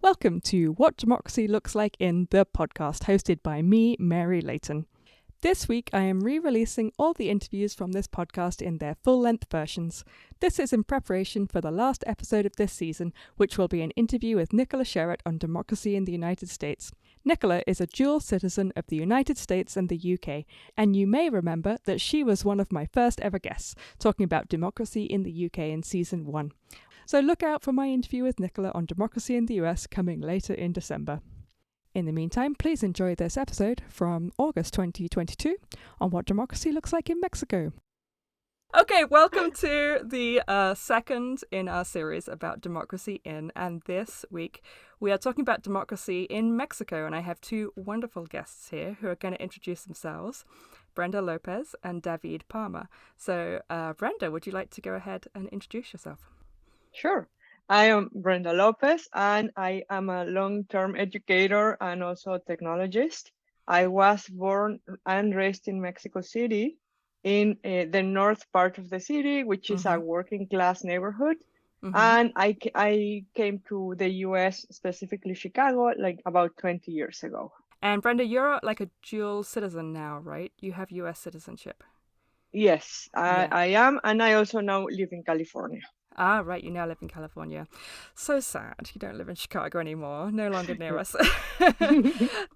Welcome to What Democracy Looks Like in the podcast, hosted by me, Mary Layton. This week I am re-releasing all the interviews from this podcast in their full-length versions. This is in preparation for the last episode of this season, which will be an interview with Nicola Sharratt on democracy in the United States. Nicola is a dual citizen of the United States and the UK, and you may remember that she was one of my first ever guests, talking about democracy in the UK in Season 1. So look out for my interview with Nicola on democracy in the US coming later in December. In the meantime, please enjoy this episode from August 2022 on what democracy looks like in Mexico. Okay, welcome to the second in our series about democracy in, and this week we are talking about democracy in Mexico, and I have two wonderful guests here who are going to introduce themselves, Brenda Lopez and David Palma. So, Brenda, would you like to go ahead and introduce yourself? Sure. I am Brenda Lopez, and I am a long-term educator and also a technologist. I was born and raised in Mexico City, in the north part of the city, which is a working-class neighborhood. And I came to the US, specifically Chicago, like about 20 years ago. And Brenda, you're like a dual citizen now, right? You have US citizenship. Yes, I am, and I also now live in California. Ah, right, you now live in California. So sad you don't live in Chicago anymore, no longer near us.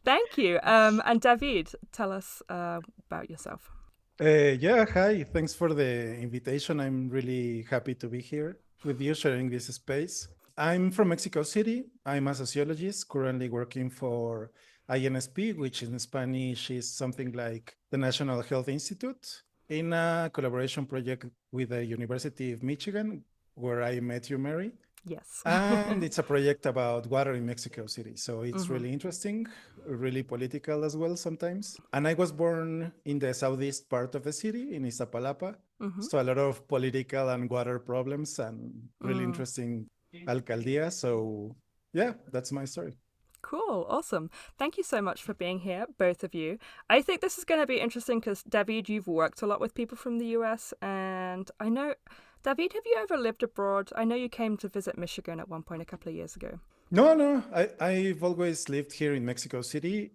Thank you. And David, tell us about yourself. Hi, thanks for the invitation. I'm really happy to be here with you sharing this space. I'm from Mexico City. I'm a sociologist currently working for INSP, which in Spanish is something like the National Health Institute, in a collaboration project with the University of Michigan, where I met you, Mary. Yes. And it's a project about water in Mexico City. So it's really interesting, really political as well sometimes. And I was born in the southeast part of the city, in Iztapalapa. So a lot of political and water problems and really interesting alcaldía. So yeah, that's my story. Cool. Awesome. Thank you so much for being here, both of you. I think this is going to be interesting because, David, you've worked a lot with people from the US, and I know... David, have you ever lived abroad? I know you came to visit Michigan at one point a couple of years ago. No. I've always lived here in Mexico City.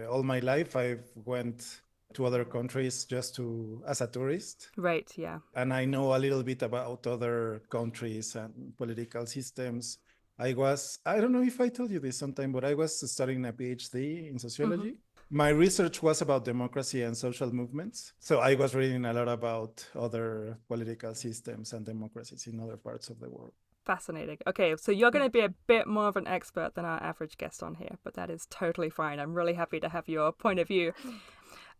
All my life, I've went to other countries just as a tourist. Right, yeah. And I know a little bit about other countries and political systems. I don't know if I told you this sometime, but I was studying a PhD in sociology. My research was about democracy and social movements. So I was reading a lot about other political systems and democracies in other parts of the world. Fascinating. Okay, so you're going to be a bit more of an expert than our average guest on here, but that is totally fine. I'm really happy to have your point of view.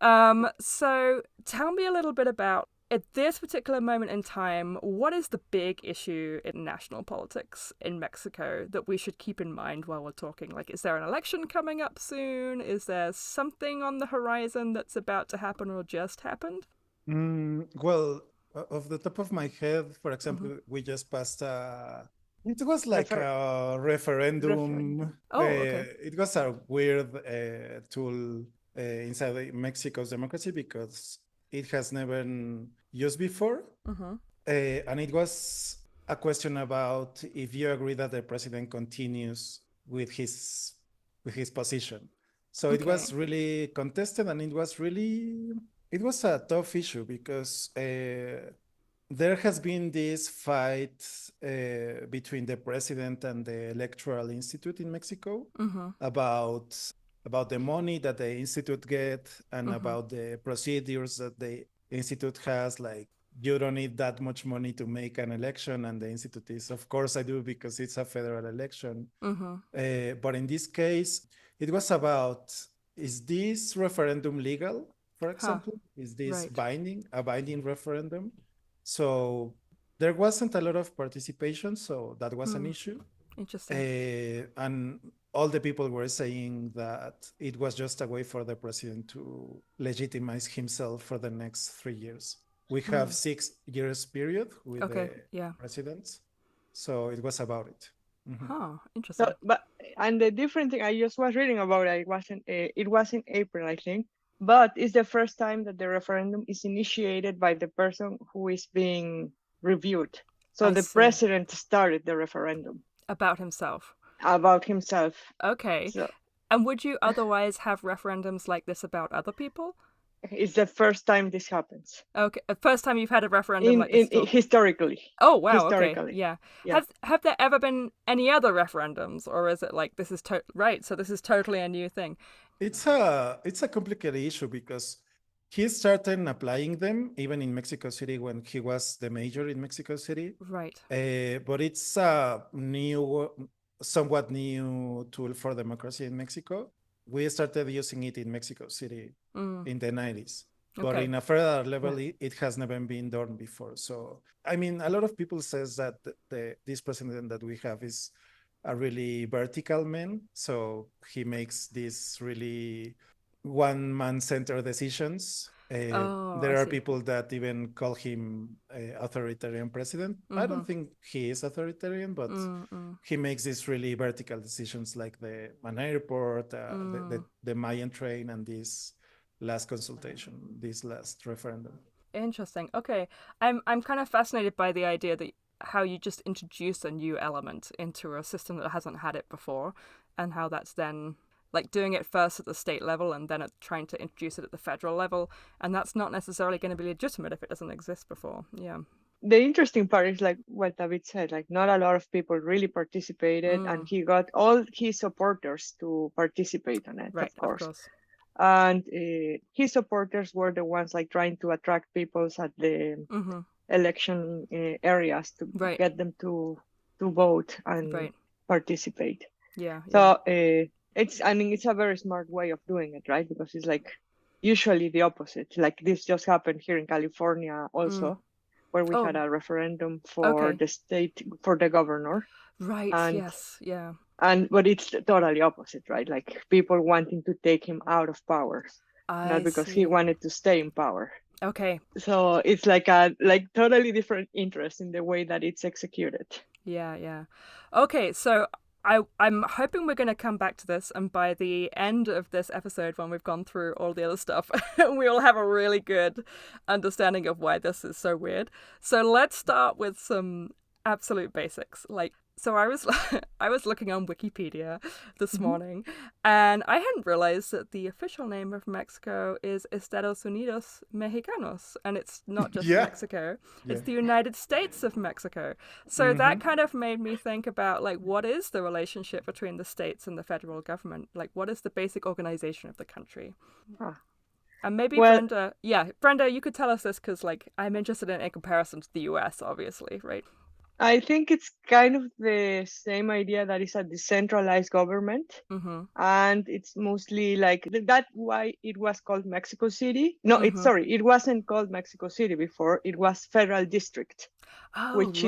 So tell me a little bit about, at this particular moment in time, what is the big issue in national politics in Mexico that we should keep in mind while we're talking? Like, is there an election coming up soon? Is there something on the horizon that's about to happen or just happened? Well, off the top of my head, for example, we just passed it was like a referendum. Oh, okay. It was a weird tool inside Mexico's democracy because it has never been used before. And it was a question about if you agree that the president continues with his position. So it was really contested, and it was a tough issue because there has been this fight between the president and the Electoral Institute in Mexico about the money that the institute get and about the procedures that the institute has. Like, you don't need that much money to make an election, and the institute is, of course I do, because it's a federal election. But in this case, it was about, is this referendum legal, for example? Is this a binding referendum? So there wasn't a lot of participation, so that was an issue. Interesting. And all the people were saying that it was just a way for the president to legitimize himself for the next 3 years. We have 6 years period with the presidents, so it was about it. Interesting. So, and the different thing I just was reading about it was in April, I think, but it's the first time that the referendum is initiated by the person who is being reviewed. So the president started the referendum about himself. about himself. Okay. So And would you otherwise have referendums like this about other people? it's the first time this happens. Okay, first time you've had a referendum like this. Historically. Oh wow! Okay, Historically. yeah. Yeah. Have there ever been any other referendums, or is it like this is right? So this is totally a new thing. It's a complicated issue because he started applying them even in Mexico City when he was the mayor in Mexico City. Right. But it's a somewhat new tool for democracy in Mexico. We started using it in Mexico City in the 90s. But Okay. in a federal level, it has never been done before. So, I mean, a lot of people says that this president that we have is a really vertical man. So he makes these really one-man-centered decisions. There are people that even call him authoritarian president. I don't think he is authoritarian, but he makes these really vertical decisions like the Man Airport, the Mayan train, and this last consultation, this last referendum. Interesting. Okay. I'm kind of fascinated by the idea that how you just introduce a new element into a system that hasn't had it before, and how that's then like doing it first at the state level and then trying to introduce it at the federal level, and that's not necessarily going to be legitimate if it doesn't exist before. Yeah. The interesting part is like what David said, like not a lot of people really participated, and he got all his supporters to participate on it, right, of course. Of course. And his supporters were the ones like trying to attract people at the election areas to get them to vote and participate. Yeah. So it's a very smart way of doing it, right? Because it's like usually the opposite. Like this just happened here in California also, where we had a referendum for the state, for the governor. Right. And, yes. Yeah. But it's totally opposite, right? Like people wanting to take him out of power, not because he wanted to stay in power. Okay. So it's like a totally different interest in the way that it's executed. Yeah, yeah. Okay, so I'm hoping we're going to come back to this, and by the end of this episode, when we've gone through all the other stuff, we will have a really good understanding of why this is so weird. So let's start with some absolute basics. So I was looking on Wikipedia this morning, and I hadn't realized that the official name of Mexico is Estados Unidos Mexicanos, and it's not just Mexico, it's the United States of Mexico. So that kind of made me think about like what is the relationship between the states and the federal government? Like what is the basic organization of the country? And maybe Brenda, you could tell us this because like I'm interested in comparison to the US, obviously, right? I think it's kind of the same idea that it's a decentralized government. And it's mostly like that's why it was called Mexico City. No, it wasn't called Mexico City before. It was Federal District, which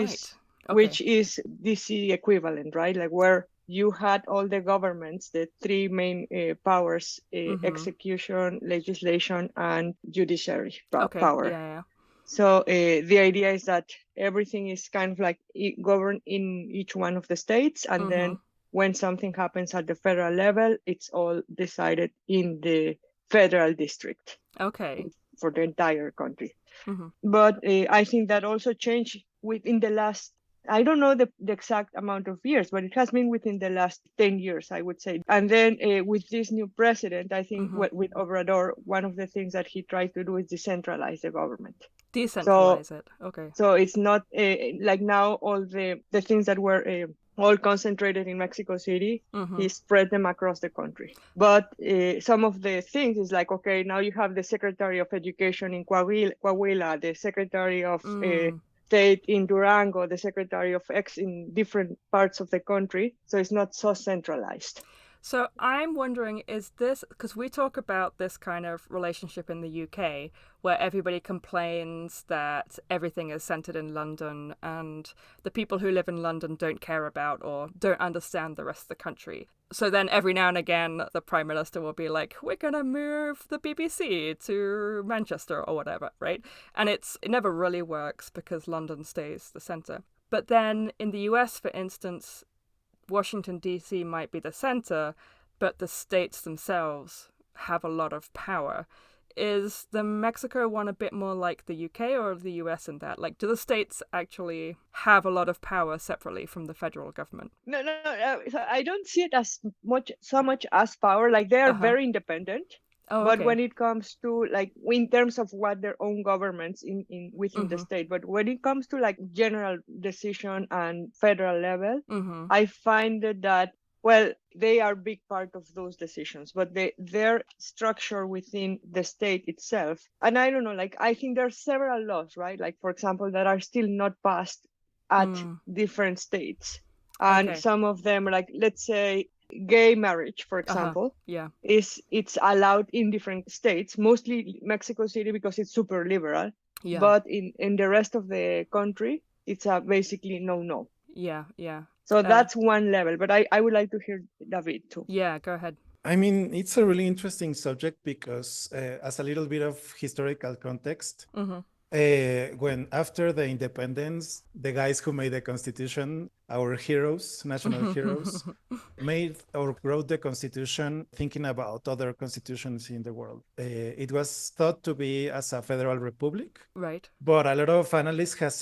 is DC equivalent, right? Like where you had all the governments, the three main powers, execution, legislation, and judiciary power. Yeah. So the idea is that everything is kind of like governed in each one of the states. And then when something happens at the federal level, it's all decided in the federal district. Okay. For the entire country. But I think that also changed within the last, I don't know the exact amount of years, but it has been within the last 10 years, I would say. And then with this new president, I think with Obrador, one of the things that he tried to do is decentralize the government. Decentralize it. Okay. So it's not like now all the things that were all concentrated in Mexico City, he spread them across the country. But some of the things is like, okay, now you have the Secretary of Education in Coahuila, the Secretary of State in Durango, the Secretary of X in different parts of the country. So it's not so centralized. So I'm wondering, is this, because we talk about this kind of relationship in the UK, where everybody complains that everything is centred in London and the people who live in London don't care about or don't understand the rest of the country. So then every now and again, the Prime Minister will be like, we're going to move the BBC to Manchester or whatever, right? And it never really works because London stays the centre. But then in the US, for instance, Washington, D.C. might be the center, but the states themselves have a lot of power. is the Mexico one a bit more like the UK or the US in that? Like, do the states actually have a lot of power separately from the federal government? No. So I don't see it as so much as power. Like they are very independent. Oh, but okay. when it comes to like in terms of what their own governments within the state, but when it comes to like general decision and federal level, I find that well, they are big part of those decisions, but their structure within the state itself. And I don't know, like I think there are several laws, right? Like for example, that are still not passed at different states. And some of them, like let's say gay marriage, for example, it's allowed in different states, mostly Mexico City because it's super liberal. Yeah. But in the rest of the country, it's basically no. Yeah. So that's one level, but I would like to hear David too. Yeah, go ahead. I mean, it's a really interesting subject because as a little bit of historical context, when after the independence, the guys who made the Constitution, our heroes, national heroes, made or wrote the Constitution thinking about other constitutions in the world. It was thought to be as a federal republic. Right. But a lot of analysts have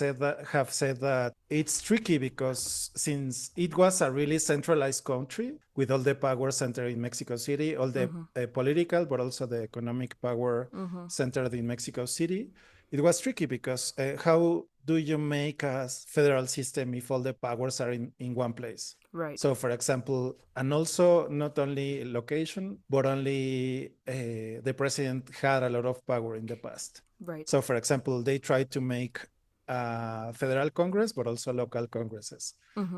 said that it's tricky because since it was a really centralized country with all the power centered in Mexico City, all the political, but also the economic power centered in Mexico City, it was tricky because how do you make a federal system if all the powers are in one place? Right. So, for example, and also not only location, but only the president had a lot of power in the past. Right. So, for example, they tried to make federal Congress, but also local Congresses.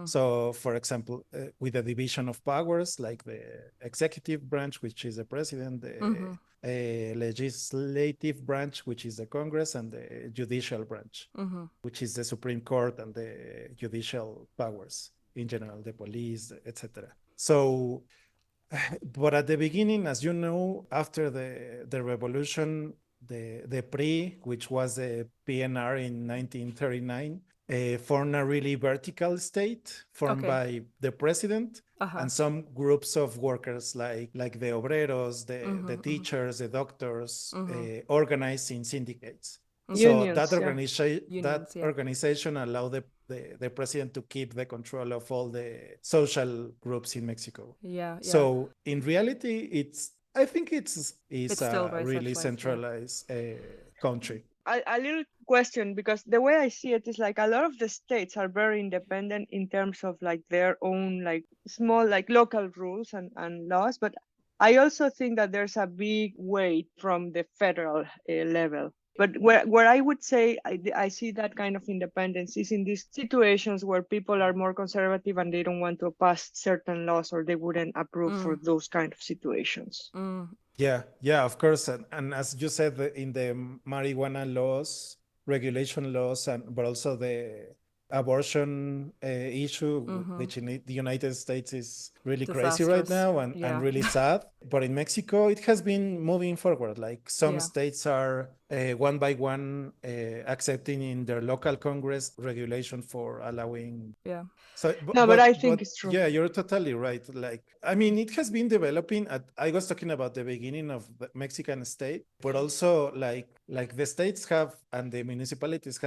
So, for example, with the division of powers, like the executive branch, which is the president, the legislative branch, which is the Congress, and the judicial branch, which is the Supreme Court and the judicial powers in general, the police, etc. So, but at the beginning, as you know, after the revolution, the PRI, which was the PNR in 1939, formed a really vertical state formed by the president and some groups of workers like the obreros, the teachers, the doctors, organized in syndicates. Unions, so that organization allowed the president to keep the control of all the social groups in Mexico. Yeah. So in reality, I think it's a really centralized country. A little question, because the way I see it is like a lot of the states are very independent in terms of like their own like small like local rules and laws, but I also think that there's a big weight from the federal level. But where I would say I see that kind of independence is in these situations where people are more conservative and they don't want to pass certain laws or they wouldn't approve for those kind of situations. Yeah, of course. And as you said, in the marijuana laws, regulation laws, but also the abortion issue, which in the United States is really crazy right now and really sad. But in Mexico, it has been moving forward. Like some states are one by one accepting in their local Congress regulation for allowing. Yeah. So, but I think it's true. Yeah, you're totally right. Like, I mean, it has been developing. I was talking about the beginning of the Mexican state, but also like the states have and the municipalities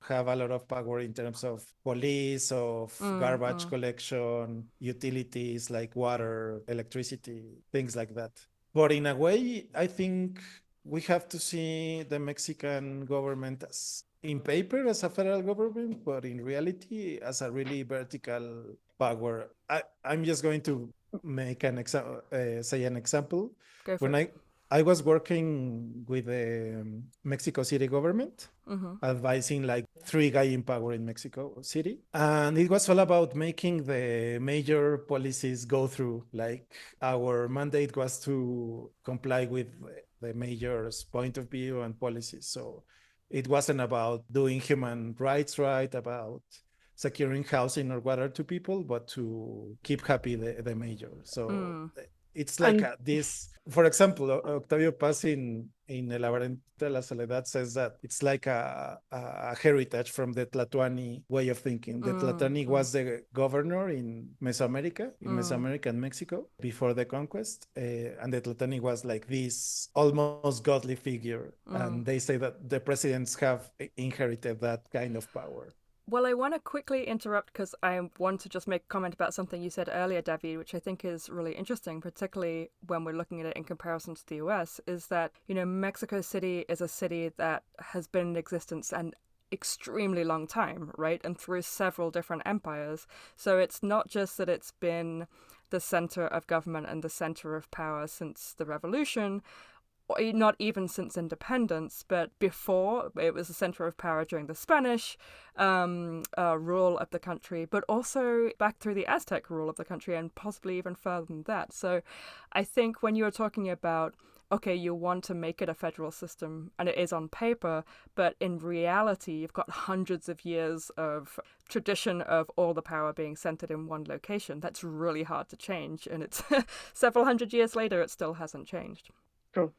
have a lot of power in terms of police, of garbage collection, utilities like water, electricity, things like that. But in a way, I think we have to see the Mexican government as in paper as a federal government, but in reality as a really vertical power. I'm just going to make say an example. When I was working with the Mexico City government, advising like 3 guys in power in Mexico City. And it was all about making the major policies go through. Like our mandate was to comply with the mayor's point of view and policies. So it wasn't about doing human rights right, about securing housing or water to people, but to keep happy the mayor. So it's like this. For example, Octavio Paz in El Laberinto de la Soledad says that it's like a heritage from the Tlatoani way of thinking. The Tlatoani was the governor in Mesoamerica, and Mexico before the conquest, and the Tlatoani was like this almost godly figure. And they say that the presidents have inherited that kind of power. Well, I want to quickly interrupt because I want to just make a comment about something you said earlier, David, which I think is really interesting, particularly when we're looking at it in comparison to the US, is that, Mexico City is a city that has been in existence an extremely long time, right? And through several different empires. So it's not just that it's been the center of government and the center of power since the revolution, not even since independence, but before it was the center of power during the Spanish rule of the country, but also back through the Aztec rule of the country and possibly even further than that. So I think when you were talking about, okay, you want to make it a federal system, and it is on paper, but in reality, you've got hundreds of years of tradition of all the power being centered in one location. That's really hard to change, and it's several hundred years later, it still hasn't changed. True.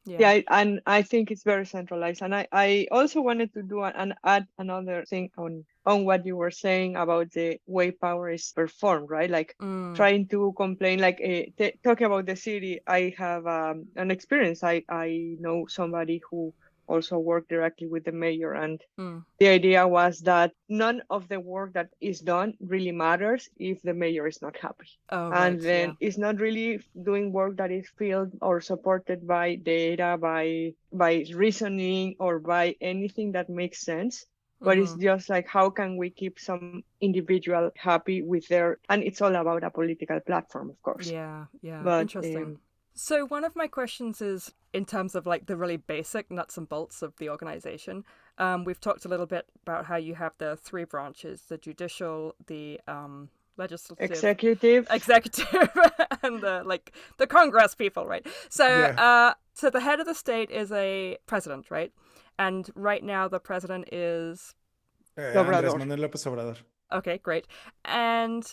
Yeah, and I think it's very centralized. And I also wanted to do and add another thing on what you were saying about the way power is performed, right? Like trying to complain, like talking about the city. I have an experience. I know somebody who also worked directly with the mayor, and the idea was that none of the work that is done really matters if the mayor is not happy. And then it's not really doing work that is filled or supported by data, by reasoning, or by anything that makes sense. But it's just like, how can we keep some individual happy with their, and it's all about a political platform, of course. Yeah, but, interesting. So one of my questions is in terms of like the really basic nuts and bolts of the organization. We've talked a little bit about how you have the three branches: the judicial, the legislative, executive, and the Congress people, right? So so the head of the state is a president, right? And right now the president is Andrés Manuel López Obrador. Okay, great. And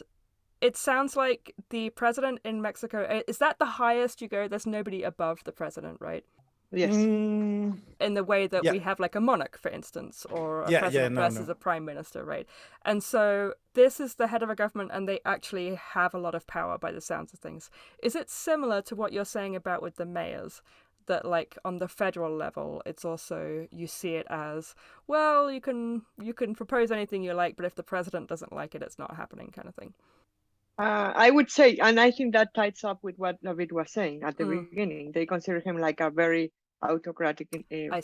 it sounds like the president in Mexico, is that the highest you go? There's nobody above the president, right? Yes. In the way that we have like a monarch, for instance, or a president versus a prime minister, right? And so this is the head of a government, and they actually have a lot of power by the sounds of things. Is it similar to what you're saying about with the mayors? That like on the federal level, it's also, you see it as, well, you can propose anything you like, but if the president doesn't like it, it's not happening, kind of thing. I would say, and I think that ties up with what David was saying at the beginning. They consider him like a very autocratic,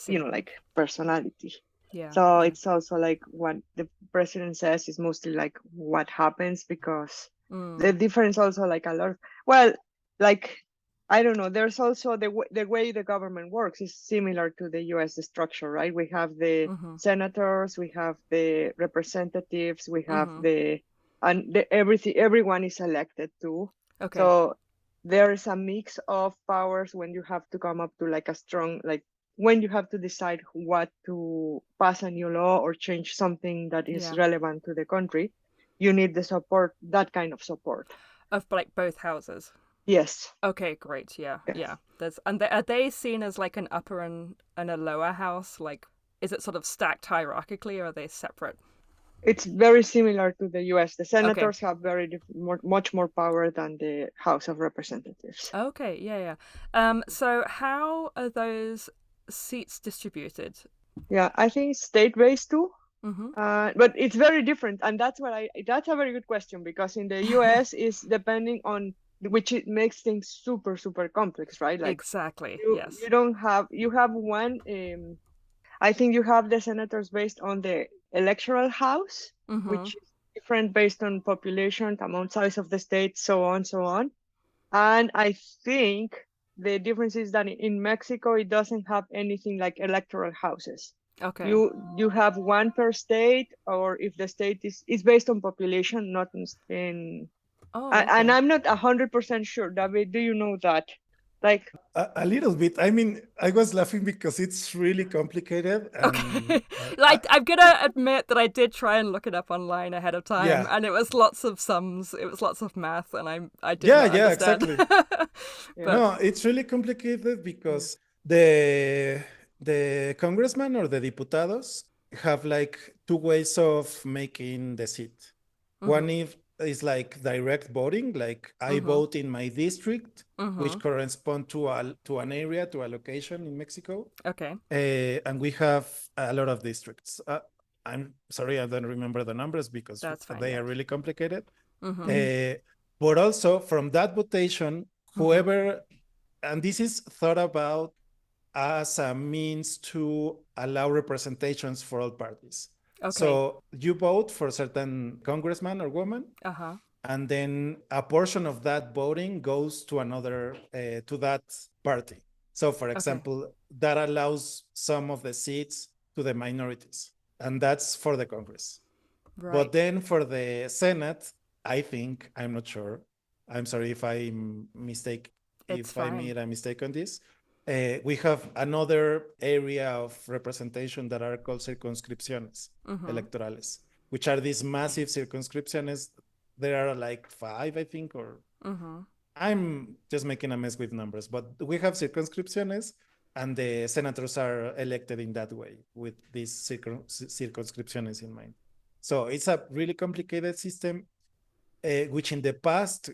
like personality. Yeah. So it's also like what the president says is mostly like what happens, because the difference also like a lot. Well, like, I don't know. There's also the way the government works is similar to the U.S. structure, right? We have the senators, we have the representatives, we have everyone is elected too. Okay. So there is a mix of powers when you have to come up to like a strong, like when you have to decide what to pass a new law or change something that is relevant to the country. You need the support, that kind of support of like both houses. Yes. Okay, great. Yeah. Are they seen as like an upper and a lower house? Like, is it sort of stacked hierarchically, or are they separate? It's very similar to the U.S. The senators have much more power than the House of Representatives. Okay, yeah. So how are those seats distributed? Yeah, I think state-based too. But it's very different, and that's a very good question, because in the U.S. is depending on, which it makes things super, super complex, right? Like, exactly. Yes. You have one. I think you have the senators based on the electoral house, which is different based on population, amount, size of the state, so on. And I think the difference is that in Mexico, it doesn't have anything like electoral houses. Okay. You have one per state, or if the state is based on population, not in. Oh. Okay. And I'm not 100% sure, David. Do you know that? Like, A little bit. I mean, I was laughing because it's really complicated, and Okay. Like, I'm gonna admit that I did try and look it up online ahead of time, yeah, and it was lots of sums, it was lots of math, and I did yeah, not yeah, understand. exactly. yeah. But No, it's really complicated because the congressman or the diputados have like two ways of making the seat. One is like direct voting, like I vote in my district, which correspond to an area, to a location in Mexico. okay, And we have a lot of districts. I'm sorry, I don't remember the numbers because that's fine. they Yeah. are really complicated. But also from that votation, whoever, and this is thought about as a means to allow representations for all parties. Okay. So you vote for a certain congressman or woman, and then a portion of that voting goes to another, to that party. So, for example, that allows some of the seats to the minorities, and that's for the Congress. Right. But then for the Senate, I'm not sure. I'm sorry if I made a mistake on this. We have another area of representation that are called circunscripciones electorales, which are these massive circunscripciones. There are like 5, I think, or I'm just making a mess with numbers, but we have circunscripciones, and the senators are elected in that way with these circunscripciones in mind. So it's a really complicated system, which in the past,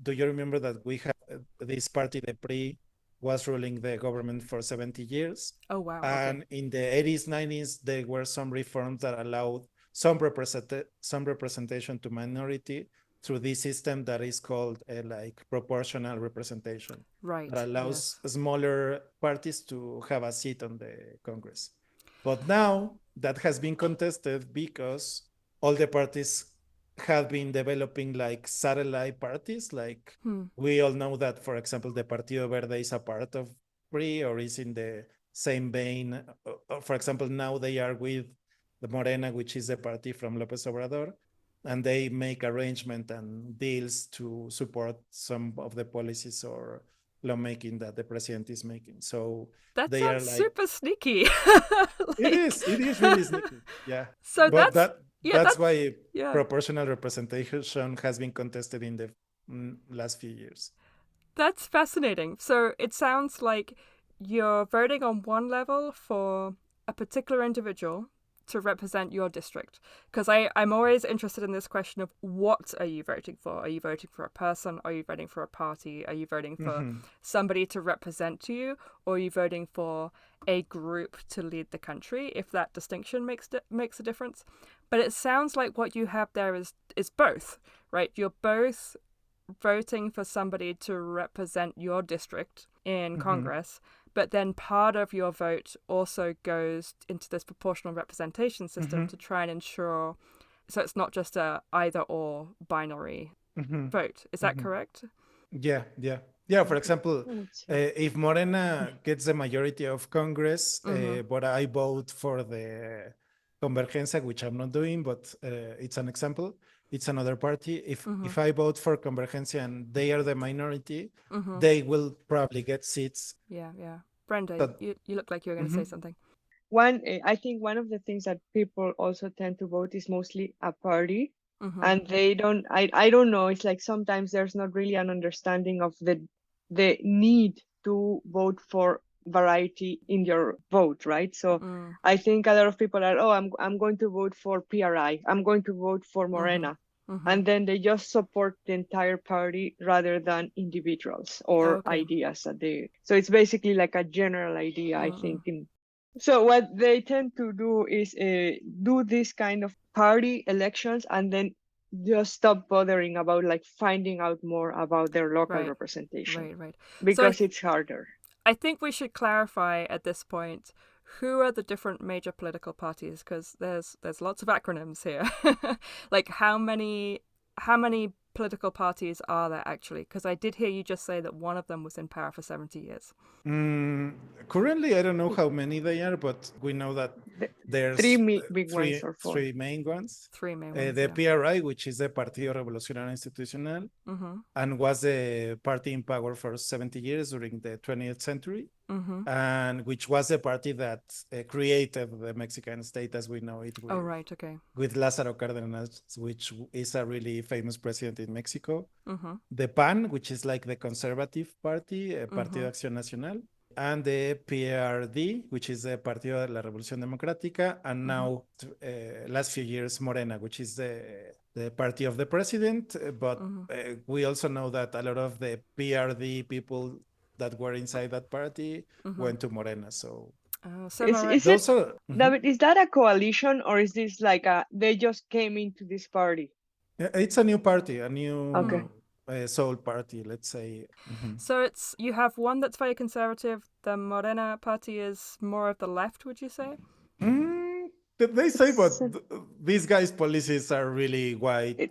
do you remember that we had this party, the PRI, was ruling the government for 70 years? Oh, wow. And in the 80s, 90s, there were some reforms that allowed some representation to minority through this system that is called like proportional representation. Right. That allows smaller parties to have a seat on the Congress. But now that has been contested because all the parties have been developing like satellite parties. Like we all know that, for example, the Partido Verde is a part of PRI or is in the same vein. For example, now they are with the Morena, which is the party from Lopez Obrador, and they make arrangement and deals to support some of the policies or lawmaking that the president is making. So that they sounds are like super sneaky. it is really sneaky. Yeah. So but that's why yeah. proportional representation has been contested in the last few years. That's fascinating. So it sounds like you're voting on one level for a particular individual to represent your district. Because I'm always interested in this question of what are you voting for? Are you voting for a person? Are you voting for a party? Are you voting for somebody to represent you? Or are you voting for a group to lead the country, if that distinction makes a difference? But it sounds like what you have there is both, right? You're both voting for somebody to represent your district in Congress, but then part of your vote also goes into this proportional representation system to try and ensure, so it's not just a either or binary vote. Is that correct? Yeah. For example, if Morena gets the majority of Congress, but I vote for the Convergencia, which I'm not doing, but it's an example. It's another party. If I vote for Convergencia and they are the minority, they will probably get seats. Yeah. Brenda, you look like you were going to say something. I think one of the things that people also tend to vote is mostly a party. And they don't, I don't know, it's like sometimes there's not really an understanding of the need to vote for variety in your vote, right? So I think a lot of people are, I'm going to vote for PRI, I'm going to vote for Morena. And then they just support the entire party rather than individuals or ideas that so it's basically like a general idea, I think. So what they tend to do is do this kind of party elections and then just stop bothering about like finding out more about their local representation. Right. Because it's harder. I think we should clarify at this point who are the different major political parties, because there's lots of acronyms here. Like how many political parties are there actually? Because I did hear you just say that one of them was in power for 70 years. Currently, I don't know how many they are, but we know that there's big ones or four. three main ones. Three main ones. The PRI, which is the Partido Revolucionario Institucional, and was the party in power for 70 years during the 20th century, and which was the party that created the Mexican state as we know it. With Lázaro Cárdenas, which is a really famous president in Mexico. The PAN, which is like the conservative party, Partido Acción Nacional, and the PRD, which is the Partido de la Revolución Democrática, and now, last few years, Morena, which is the party of the president. But we also know that a lot of the PRD people that were inside that party went to Morena. So is that a coalition, or is this like they just came into this party? It's a new party, a new soul party, let's say. So you have one that's very conservative. The Morena party is more of the left, would you say? They say, but these guys' policies are really right.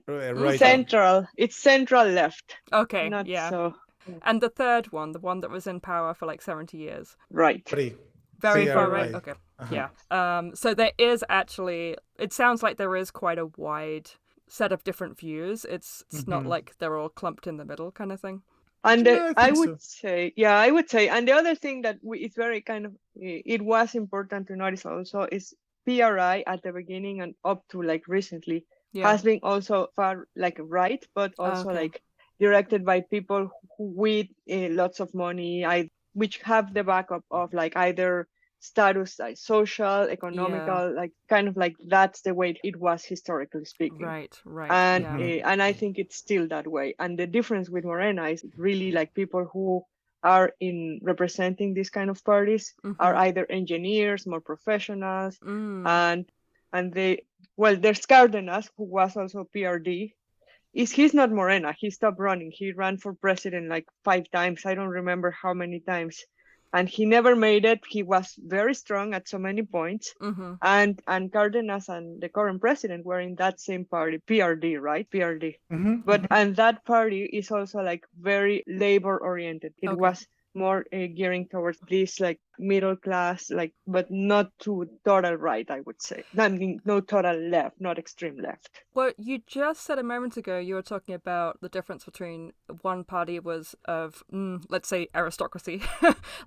Central. It's central left. Okay, Not so. And the third one, the one that was in power for like 70 years. Right. Very far right. Okay. Yeah. So there is actually, it sounds like there is quite a wide set of different views. It's not like they're all clumped in the middle kind of thing. And I would say, and the other thing that is very kind of, it was important to notice also is PRI at the beginning and up to like recently has been also far like right, but also like directed by people with lots of money, which have the backup of like either status, like social, economical, like kind of like that's the way it was historically speaking. Right. And I think it's still that way. And the difference with Morena is really like people who are in representing these kind of parties are either engineers, more professionals, and there's Cárdenas, who was also PRD. He's not Morena. He stopped running. He ran for president like 5 times. I don't remember how many times. And he never made it. He was very strong at so many points. And Cárdenas and the current president were in that same party, PRD, right? PRD. And that party is also like very labor oriented. It was more gearing towards this like middle class, like, but not to total right, I would say. I mean, no total left, not extreme left. Well, you just said a moment ago, you were talking about the difference between one party was of, let's say, aristocracy,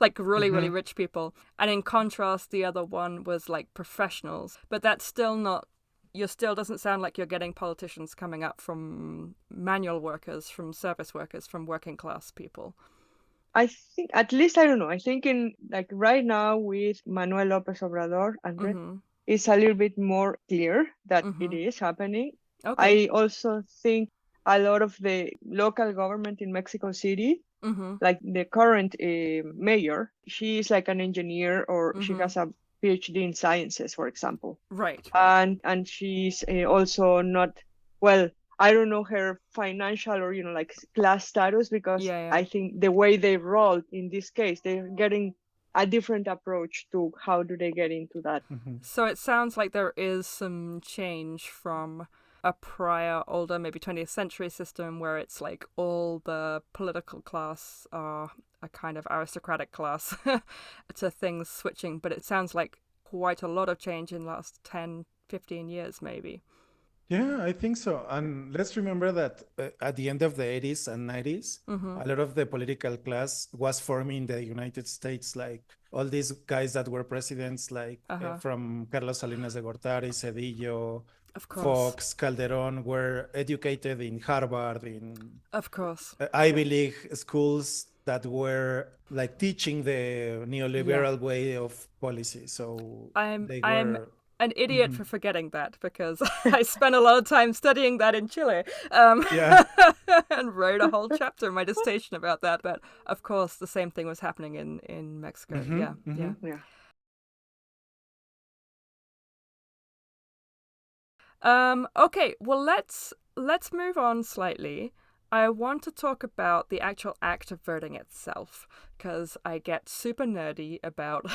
like really, really rich people. And in contrast, the other one was like professionals. But that's still not, doesn't sound like you're getting politicians coming up from manual workers, from service workers, from working class people. I think, at least, I don't know. I think in like right now with Manuel Lopez Obrador, it's a little bit more clear that it is happening. I also think a lot of the local government in Mexico City, like the current mayor, she is like an engineer or she has a PhD in sciences, for example. Right. And she's also not, well, I don't know her financial or, like class status, because I think the way they roll in this case, they're getting a different approach to how do they get into that. So it sounds like there is some change from a prior, older, maybe 20th century system where it's like all the political class are a kind of aristocratic class to things switching. But it sounds like quite a lot of change in the last 10, 15 years, maybe. Yeah, I think so. And let's remember that at the end of the 80s and 90s, a lot of the political class was forming in the United States, like all these guys that were presidents, like from Carlos Salinas de Gortari, Cedillo, Fox, Calderón, were educated in Harvard, in Ivy League schools that were like teaching the neoliberal way of policy. So I'm an idiot for forgetting that, because I spent a lot of time studying that in Chile and wrote a whole chapter in my dissertation about that. But of course, the same thing was happening in Mexico. Yeah. Okay, well, let's move on slightly. I want to talk about the actual act of voting itself, because I get super nerdy about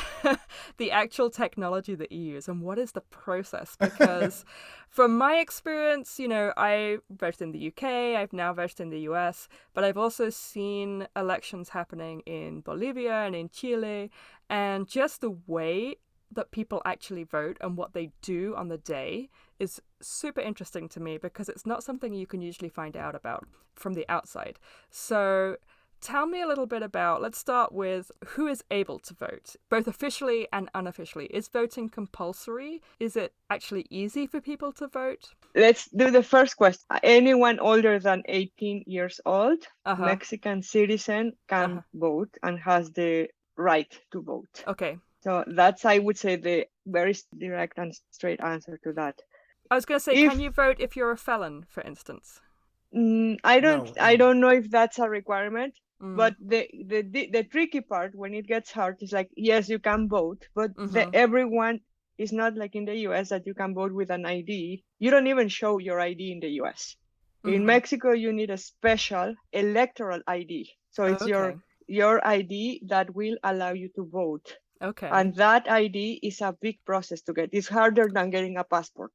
the actual technology that you use and what is the process. Because from my experience, I voted in the UK, I've now voted in the US, but I've also seen elections happening in Bolivia and in Chile, and just the way that people actually vote and what they do on the day is super interesting to me, because it's not something you can usually find out about from the outside. So tell me a little bit about, let's start with who is able to vote, both officially and unofficially. Is voting compulsory? Is it actually easy for people to vote? Let's do the first question. Anyone older than 18 years old, Mexican citizen, can vote and has the right to vote. Okay. So that's, I would say, the very direct and straight answer to that. I was going to say, can you vote if you're a felon, for instance? I don't know if that's a requirement, but the tricky part when it gets hard is like, yes, you can vote, but everyone is not like in the US that you can vote with an ID. You don't even show your ID in the US. In Mexico, you need a special electoral ID. So it's your ID that will allow you to vote. Okay. And that ID is a big process to get. It's harder than getting a passport.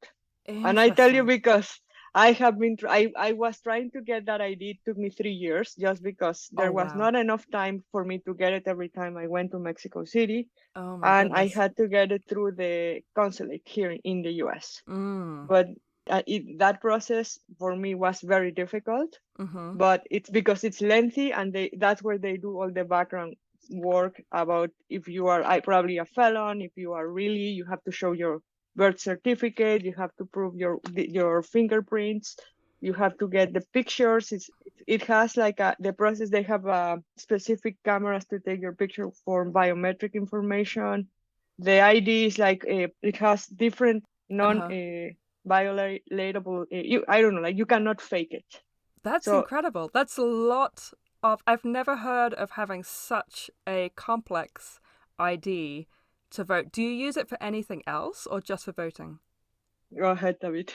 And I tell you, because I have been, I was trying to get that ID. It took me 3 years just because there was not enough time for me to get it every time I went to Mexico City. Oh my goodness. I had to get it through the consulate here in the US. But that process for me was very difficult. But it's because it's lengthy, and that's where they do all the background work about if you are probably a felon, if you are really, you have to show your birth certificate, you have to prove your fingerprints, you have to get the pictures. It has like the process, they have specific cameras to take your picture for biometric information. The ID is like it has different violatable I don't know, like you cannot fake it. That's incredible. That's a lot of, I've never heard of having such a complex ID to vote. Do you use it for anything else or just for voting? Go ahead, David.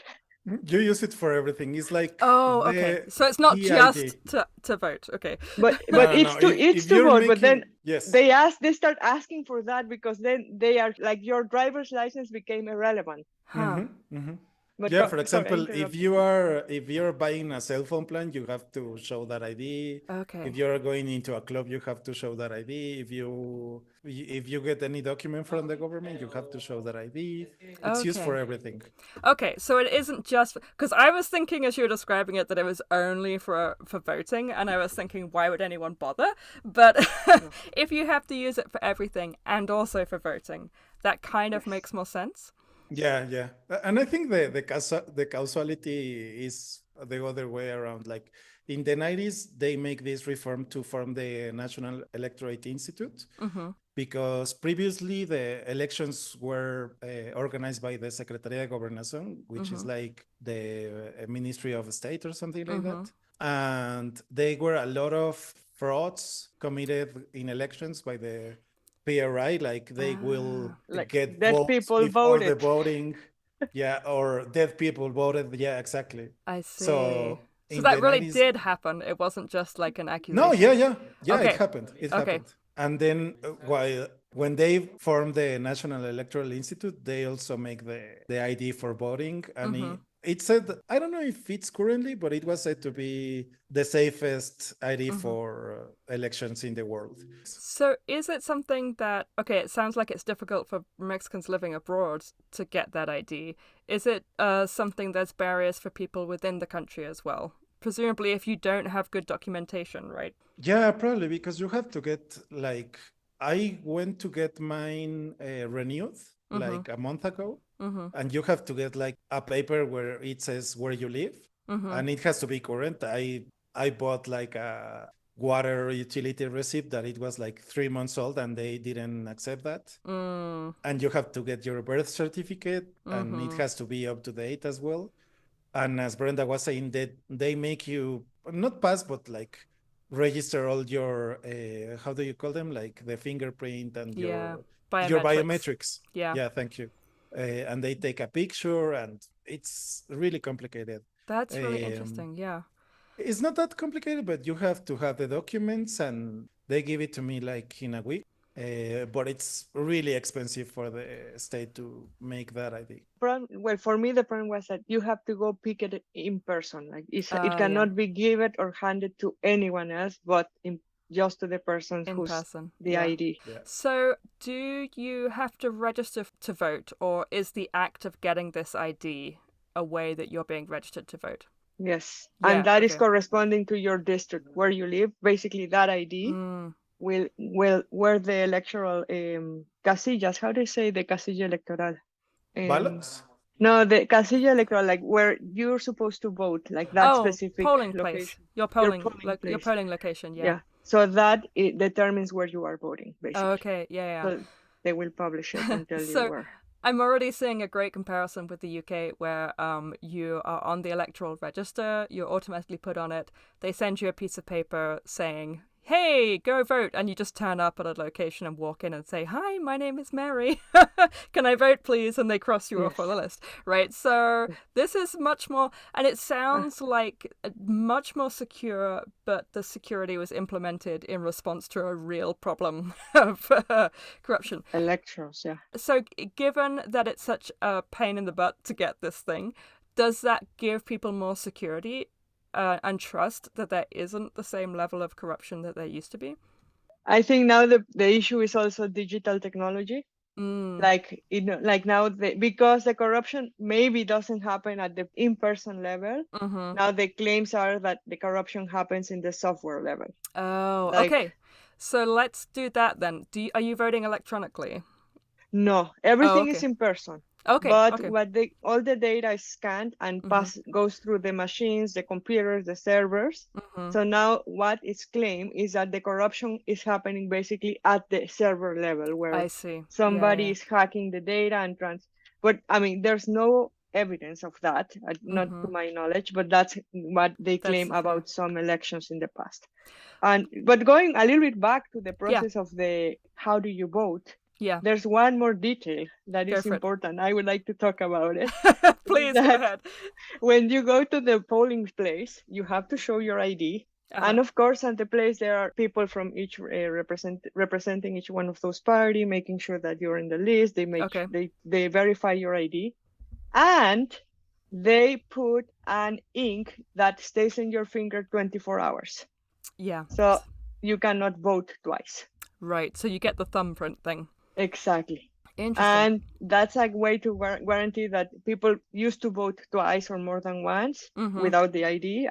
You use it for everything. It's like okay. So it's not just to vote. Okay. But it's to vote. But then they start asking for that, because then they are like, your driver's license became irrelevant. But for example, if you're buying a cell phone plan, you have to show that ID. Okay. If you're going into a club, you have to show that ID. If you get any document from the government, you have to show that ID. It's used for everything. Okay, so it isn't just, because I was thinking as you were describing it that it was only for voting, and I was thinking, why would anyone bother? But if you have to use it for everything and also for voting, that kind of makes more sense. Yeah. And I think the causality is the other way around. Like in the 90s, they make this reform to form the National Electorate Institute, because previously the elections were organized by the Secretaría de Gobernación, which is like the Ministry of State or something like that. And there were a lot of frauds committed in elections by the PRI, like they will get dead votes people before voted. the voting. Or dead people voted. Yeah, exactly. I see. So that really did happen. It wasn't just like an accusation. No, yeah, it happened. It happened. And then when they formed the National Electoral Institute, they also make the ID for voting. And it said, I don't know if it's currently, but it was said to be the safest ID for elections in the world. So is it something that, it sounds like it's difficult for Mexicans living abroad to get that ID. Is it something there's barriers for people within the country as well? Presumably if you don't have good documentation, right? Yeah, probably, because you have to get, like, I went to get mine renewed like a month ago. And you have to get like a paper where it says where you live, and it has to be current. I bought like a water utility receipt that it was like 3 months old, and they didn't accept that. And you have to get your birth certificate, and it has to be up to date as well. And as Brenda was saying, they make you not pass, but like register all your how do you call them, like the fingerprint and your biometrics. Yeah, thank you. And they take a picture, and it's really complicated. That's really interesting. Yeah. It's not that complicated, but you have to have the documents, and they give it to me like in a week. But it's really expensive for the state to make that ID. Well, for me, the problem was that you have to go pick it in person. Like it Yeah. cannot be given or handed to anyone else, but just to the person In who's person. the Yeah. ID. Yeah. So do you have to register to vote, or is the act of getting this ID a way that you're being registered to vote? Yes. Yeah, And that is okay. corresponding to your district where you live. Basically, that ID will where the electoral casillas, how do you say the casilla electoral? Ballots? No, the casilla electoral, like where you're supposed to vote, like that specific polling location. place. Your polling place. your polling location, yeah. Yeah. So that it determines where you are voting, basically. Oh, okay, yeah. So they will publish it and tell So you where. I'm already seeing a great comparison with the UK where you are on the electoral register, you're automatically put on it, they send you a piece of paper saying, hey, go vote, and you just turn up at a location and walk in and say, hi, my name is Mary, can I vote please? And they cross you off on the list, right? So this is much more, and it sounds like much more secure, but the security was implemented in response to a real problem of corruption. Electors, yeah. So given that it's such a pain in the butt to get this thing, does that give people more security and trust that there isn't the same level of corruption that there used to be? I think now the issue is also digital technology. Like like now because the corruption maybe doesn't happen at the in-person level. Now the claims are that the corruption happens in the software level. Oh, okay. So let's do that then. Are you voting electronically? No, everything is in person. Okay. But all the data is scanned and goes through the machines, the computers, the servers. So now what is claimed is that the corruption is happening basically at the server level, where somebody is hacking the data and But I mean, there's no evidence of that, not to my knowledge, but that's what they claim about some elections in the past. But going a little bit back to the process of the how do you vote? Yeah. There's one more detail that is important. I would like to talk about it. Please go ahead. When you go to the polling place, you have to show your ID. And of course, at the place, there are people from each representing each one of those parties, making sure that you're in the list. They verify your ID. And they put an ink that stays in your finger 24 hours. Yeah. So you cannot vote twice. Right. So you get the thumbprint thing. Exactly. Interesting. And that's a way to guarantee that people used to vote twice or more than once without the ID.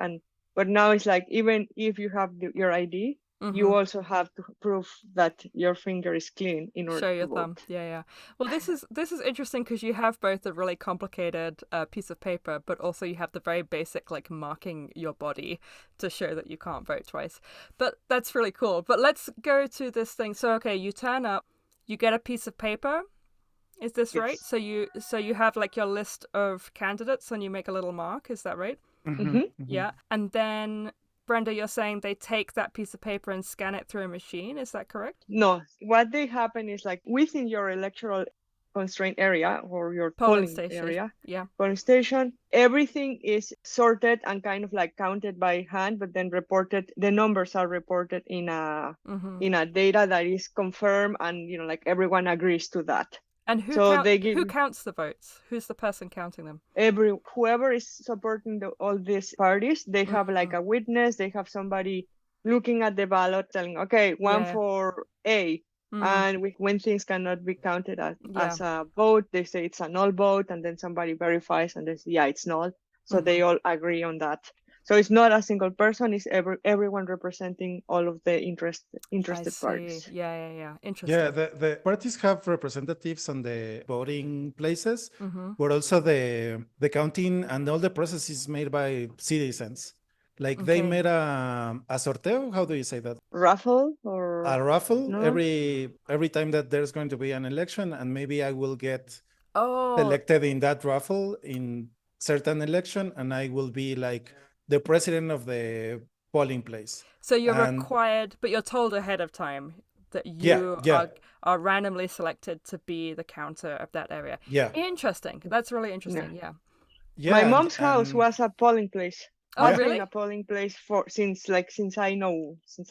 But now it's like, even if you have your ID, you also have to prove that your finger is clean in order show your to thumb. vote. Yeah. Well, this is interesting because you have both a really complicated piece of paper, but also you have the very basic like marking your body to show that you can't vote twice. But that's really cool. But let's go to this thing. So okay, you turn up, you get a piece of paper. Is this right? So you have like your list of candidates and you make a little mark. Is that right? Yeah. And then, Brenda, you're saying they take that piece of paper and scan it through a machine. Is that correct? No. What they happen is like within your electoral constraint area or your polling station area, polling station, everything is sorted and kind of like counted by hand, but then reported. The numbers are reported in a data that is confirmed, and like everyone agrees to that. And who counts the votes? Who's the person counting them? Whoever is supporting all these parties, they have like a witness. They have somebody looking at the ballot telling, okay, one for A. And when things cannot be counted as a vote, they say it's a null vote, and then somebody verifies and they say, yeah, it's null. So they all agree on that. So it's not a single person, it's everyone representing all of the interested parties. Yeah. Interesting. Yeah, the parties have representatives on the voting places, but also the counting and all the process is made by citizens. Like they made a sorteo, how do you say that? Raffle or a raffle no? every time that there's going to be an election, and maybe I will get elected in that raffle in certain election, and I will be like the president of the polling place. So you're required, but you're told ahead of time that you are randomly selected to be the counter of that area. Yeah. Interesting. That's really interesting. Yeah. My mom's house was a polling place. Oh, been really? a polling place since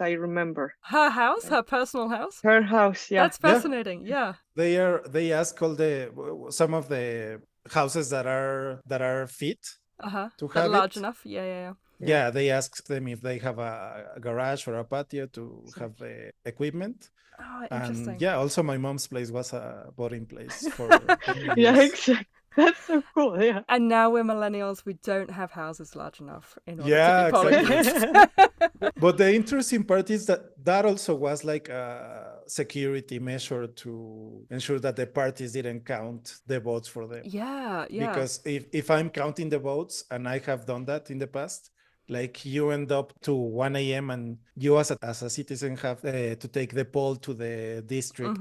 I remember. Her house, her personal house? Her house, yeah. That's fascinating. Yeah. They ask some of the houses that are fit to That have large it. enough. Yeah. Yeah, they ask them if they have a garage or a patio to have the equipment. Oh, And interesting. yeah, also my mom's place was a voting place for many Yeah, years. exactly. That's so cool. Yeah. And now we're millennials. We don't have houses large enough in order to Yeah, be polling exactly. places. But the interesting part is that also was like a security measure to ensure that the parties didn't count the votes for them. Yeah. Because if I'm counting the votes, and I have done that in the past, like you end up to 1 a.m. and you as a citizen have to take the poll to the district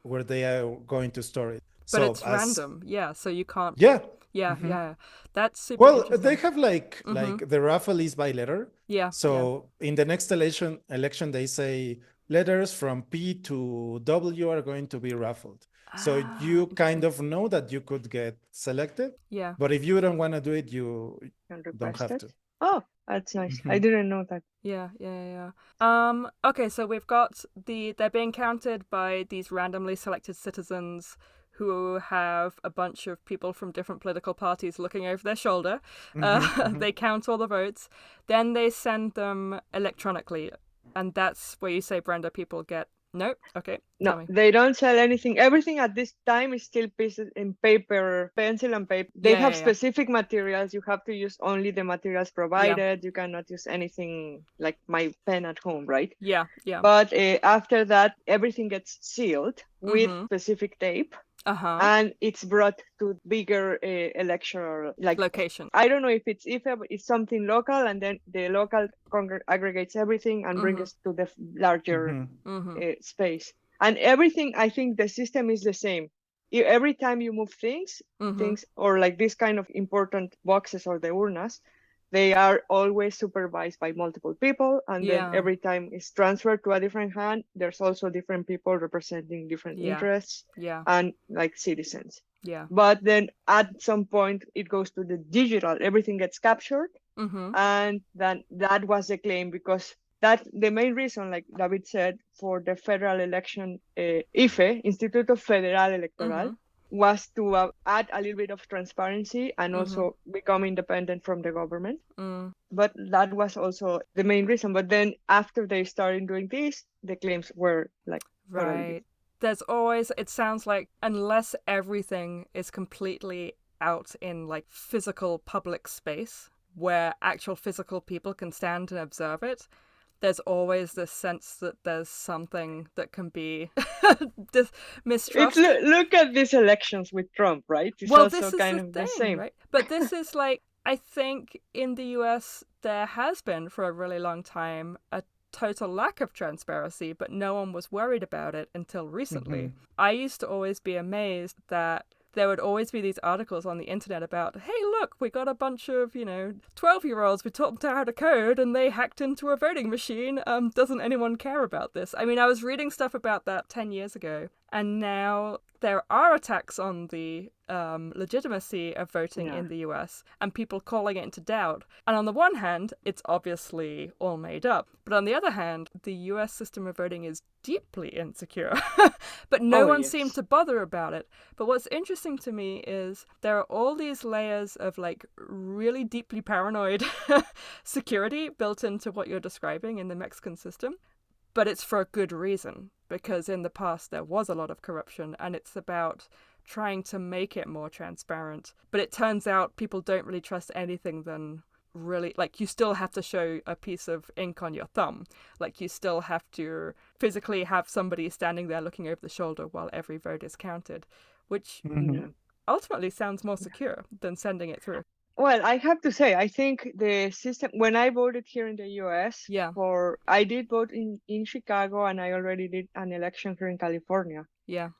where they are going to store it. But So it's random. Yeah. So you can't. Yeah. Yeah. That's super Well, interesting. they have like the raffle is by letter. Yeah. So in the next election, they say letters from P to W are going to be raffled. So you kind of know that you could get selected. Yeah. But if you don't want to do it, you don't have to. Oh, that's nice. I didn't know that. Yeah. Okay, so we've got they're being counted by these randomly selected citizens who have a bunch of people from different political parties looking over their shoulder. They count all the votes. Then they send them electronically. And that's where you say, Brenda, people get... No? Okay. No, they don't sell anything. Everything at this time is still pieces in paper, pencil and paper. They have specific materials. You have to use only the materials provided. You cannot use anything like my pen at home, right? Yeah. But after that, everything gets sealed with specific tape. And it's brought to bigger electoral location. I don't know if it's something local, and then the local aggregates everything and brings it to the larger space. And everything, I think the system is the same. Every time you move things or like this kind of important boxes or the urnas, they are always supervised by multiple people, and then every time it's transferred to a different hand, there's also different people representing different interests and like citizens. But then at some point it goes to the digital, everything gets captured, and then that was the claim, because that the main reason, like David said, for the federal election, IFE, Instituto Federal Electoral, was to add a little bit of transparency and also become independent from the government. But that was also the main reason. But then after they started doing this, the claims were like right. There's always, it sounds like, unless everything is completely out in like physical public space where actual physical people can stand and observe it, there's always this sense that there's something that can be mistrusted. Look at these elections with Trump, right? It's also this is kind of the same. Right? But this is like, I think in the US, there has been for a really long time a total lack of transparency, but no one was worried about it until recently. I used to always be amazed that there would always be these articles on the internet about, hey, look, we got a bunch of, 12-year-olds, we taught them how to code and they hacked into a voting machine. Doesn't anyone care about this? I mean, I was reading stuff about that 10 years ago, and now there are attacks on the legitimacy of voting in the US and people calling it into doubt. And on the one hand, it's obviously all made up. But on the other hand, the US system of voting is deeply insecure. But no one seemed to bother about it. But what's interesting to me is there are all these layers of like really deeply paranoid security built into what you're describing in the Mexican system. But it's for a good reason, because in the past there was a lot of corruption, and it's about trying to make it more transparent. But it turns out people don't really trust anything than really, like, you still have to show a piece of ink on your thumb. Like, you still have to physically have somebody standing there looking over the shoulder while every vote is counted, which ultimately sounds more secure than sending it through. Well, I have to say, I think the system, when I voted here in the US, I did vote in Chicago, and I already did an election here in California.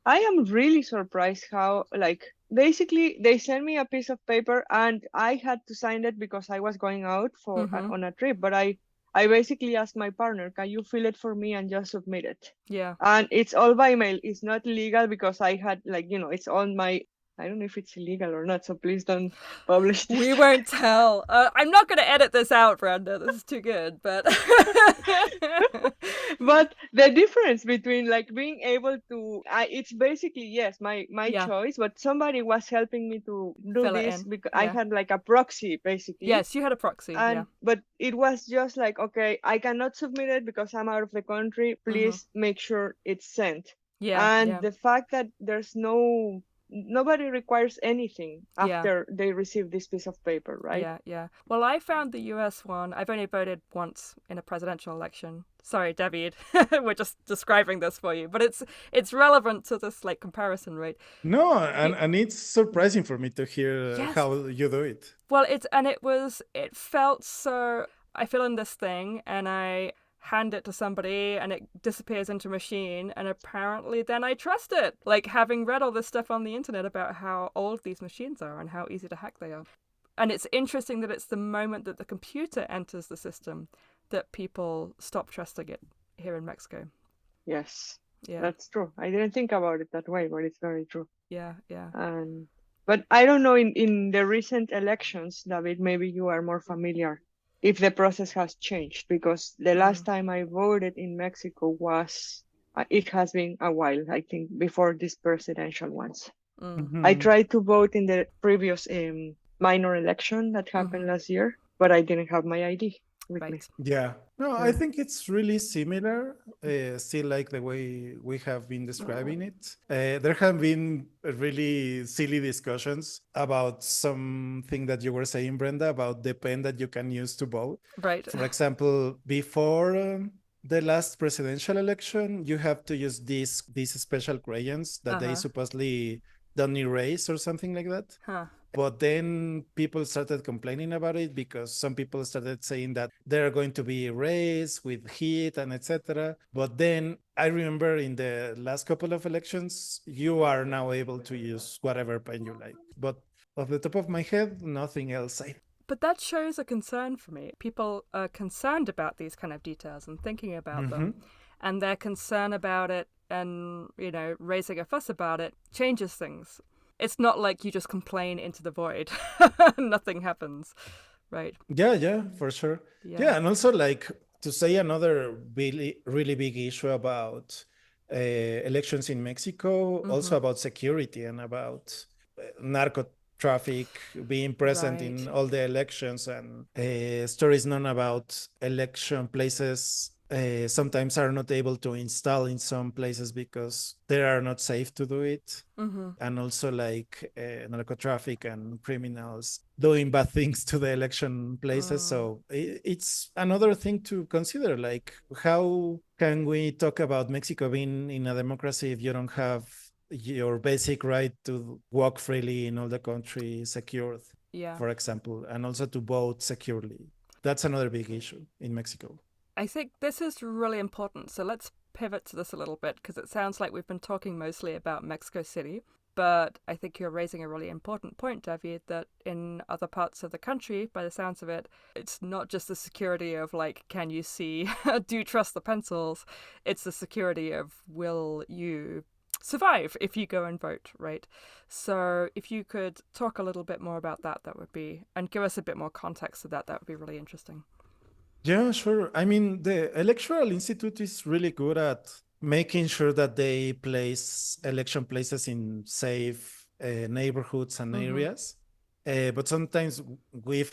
I am really surprised how, like, basically they sent me a piece of paper and I had to sign it because I was going out for on a trip. But I basically asked my partner, can you fill it for me and just submit it? And it's all by mail. It's not legal because I had, like, it's on my I don't know if it's illegal or not, so please don't publish this. We won't tell. I'm not going to edit this out, Brenda. This is too good, but but the difference between like being able to, it's basically, yes, my yeah, choice, but somebody was helping me to do fill it this in. because I Yeah. had like a proxy basically. Yes, you had a proxy. And Yeah. but it was just like, okay, I cannot submit it because I'm out of the country. Please make sure it's sent. Yeah. And Yeah. the fact that there's nobody requires anything after they receive this piece of paper, right? Yeah, yeah. Well, I found the US one. I've only voted once in a presidential election. Sorry, David. We're just describing this for you, but it's relevant to this like comparison, right? No, and it's surprising for me to hear Yes. how you do it. Well, it felt so. I fill in this thing and I hand it to somebody and it disappears into a machine, and apparently then I trust it. Like, having read all this stuff on the internet about how old these machines are and how easy to hack they are. And it's interesting that it's the moment that the computer enters the system that people stop trusting it here in Mexico. Yes. Yeah. That's true. I didn't think about it that way, but it's very true. Yeah, yeah. But I don't know, in the recent elections, David, maybe you are more familiar if the process has changed, because the last time I voted in Mexico was, it has been a while, I think, before these presidential ones. I tried to vote in the previous minor election that happened last year, but I didn't have my ID with me. Yeah. No, I think it's really similar, still like the way we have been describing it. There have been really silly discussions about something that you were saying, Brenda, about the pen that you can use to vote. Right. For example, before the last presidential election, you have to use these special crayons that they supposedly don't erase or something like that. But then people started complaining about it because some people started saying that they're going to be erased with heat and etc. But then I remember in the last couple of elections, you are now able to use whatever pen you like. But off the top of my head, nothing else. But that shows a concern for me. People are concerned about these kind of details and thinking about them. And their concern about it and, raising a fuss about it changes things. It's not like you just complain into the void. Nothing happens, right? Yeah, for sure. Yeah, and also like to say another really, really big issue about elections in Mexico, also about security and about narco traffic being present in all the elections, and stories known about election places sometimes are not able to install in some places because they are not safe to do it. And also like narco traffic and criminals doing bad things to the election places. So it's another thing to consider, like how can we talk about Mexico being in a democracy if you don't have your basic right to walk freely in all the country secured, for example, and also to vote securely. That's another big issue in Mexico. I think this is really important. So let's pivot to this a little bit, because it sounds like we've been talking mostly about Mexico City. But I think you're raising a really important point, David, that in other parts of the country, by the sounds of it, it's not just the security of like, can you see, do you trust the pencils? It's the security of, will you survive if you go and vote, right? So if you could talk a little bit more about that, that would be, and give us a bit more context to that, that would be really interesting. Yeah, sure. I mean, the Electoral Institute is really good at making sure that they place election places in safe neighborhoods and areas. But sometimes we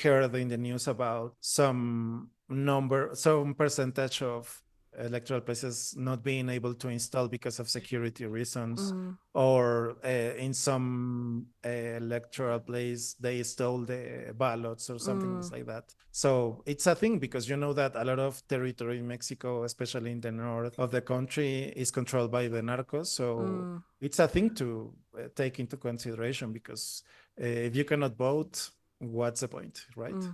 heard in the news about some percentage of electoral places not being able to install because of security reasons, or in some electoral place they stole the ballots or something like that. So it's a thing because you know that a lot of territory in Mexico, especially in the north of the country, is controlled by the narcos. So it's a thing to take into consideration, because if you cannot vote, what's the point, right?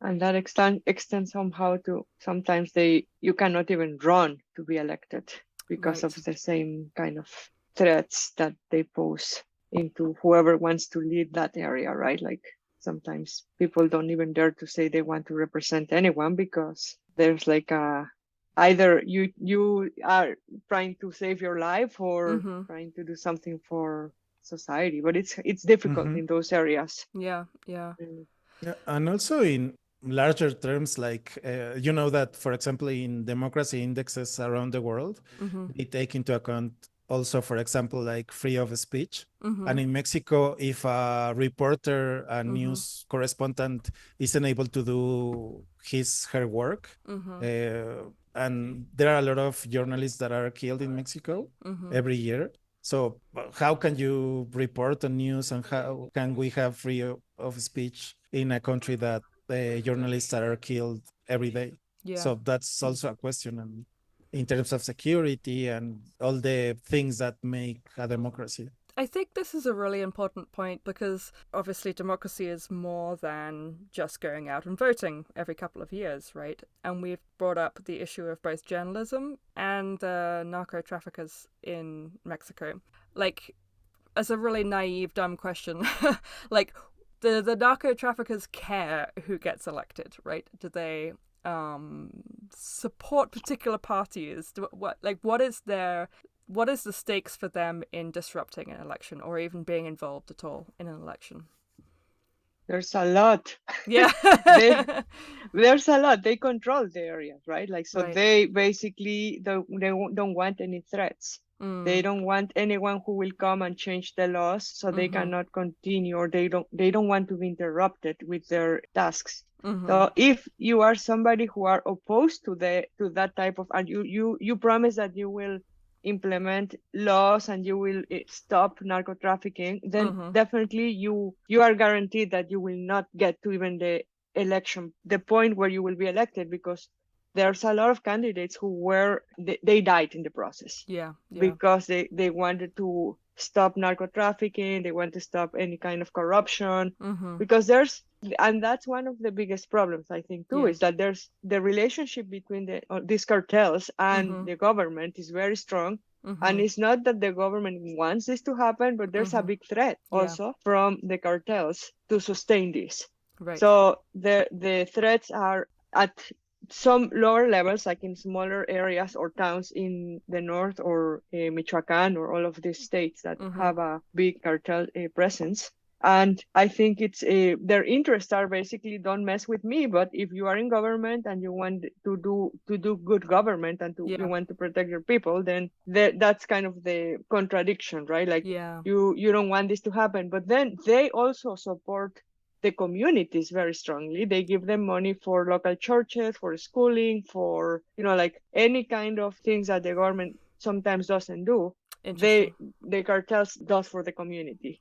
And that extends somehow to sometimes you cannot even run to be elected because of the same kind of threats that they pose into whoever wants to lead that area, right? Like sometimes people don't even dare to say they want to represent anyone because there's like a either you are trying to save your life or trying to do something for society, but it's difficult in those areas. Yeah, yeah. Yeah, and also in larger terms, like you know that, for example, in democracy indexes around the world, they take into account also, for example, like free of speech. And in Mexico, if a reporter, a news correspondent, isn't able to do her work, and there are a lot of journalists that are killed in Mexico every year. So how can you report on news, and how can we have free of speech in a country that journalists are killed every day? Yeah. So that's also a question, and in terms of security and all the things that make a democracy. I think this is a really important point because obviously democracy is more than just going out and voting every couple of years, right? And we've brought up the issue of both journalism and narco traffickers in Mexico. Like, as a really naive, dumb question, like, the narco traffickers care who gets elected, right? Do they support particular parties? What is the stakes for them in disrupting an election or even being involved at all in an election? There's a lot. Yeah. There's a lot. They control the areas, right? Like, so Right. they basically they don't want any threats. They don't want anyone who will come and change the laws, so they cannot continue, or they don't want to be interrupted with their tasks. So if you are somebody who are opposed to that type of, and you promise that you will implement laws and you will stop narco trafficking, then definitely you are guaranteed that you will not get to even the election, the point where you will be elected, because there's a lot of candidates who they died in the process. Yeah. Because they wanted to stop narco trafficking, they want to stop any kind of corruption, because and that's one of the biggest problems, I think, too, is that there's the relationship between these cartels and the government is very strong. And it's not that the government wants this to happen, but there's a big threat also from the cartels to sustain this. Right. So the threats are at some lower levels, like in smaller areas or towns in the north, or Michoacan, or all of these states that have a big cartel presence. And I think it's their interests are basically, don't mess with me. But if you are in government and you want to do good government and you want to protect your people, then that's kind of the contradiction, right? Like, you don't want this to happen, but then they also support the communities very strongly. They give them money for local churches, for schooling, for, like any kind of things that the government sometimes doesn't do. The cartels does for the community.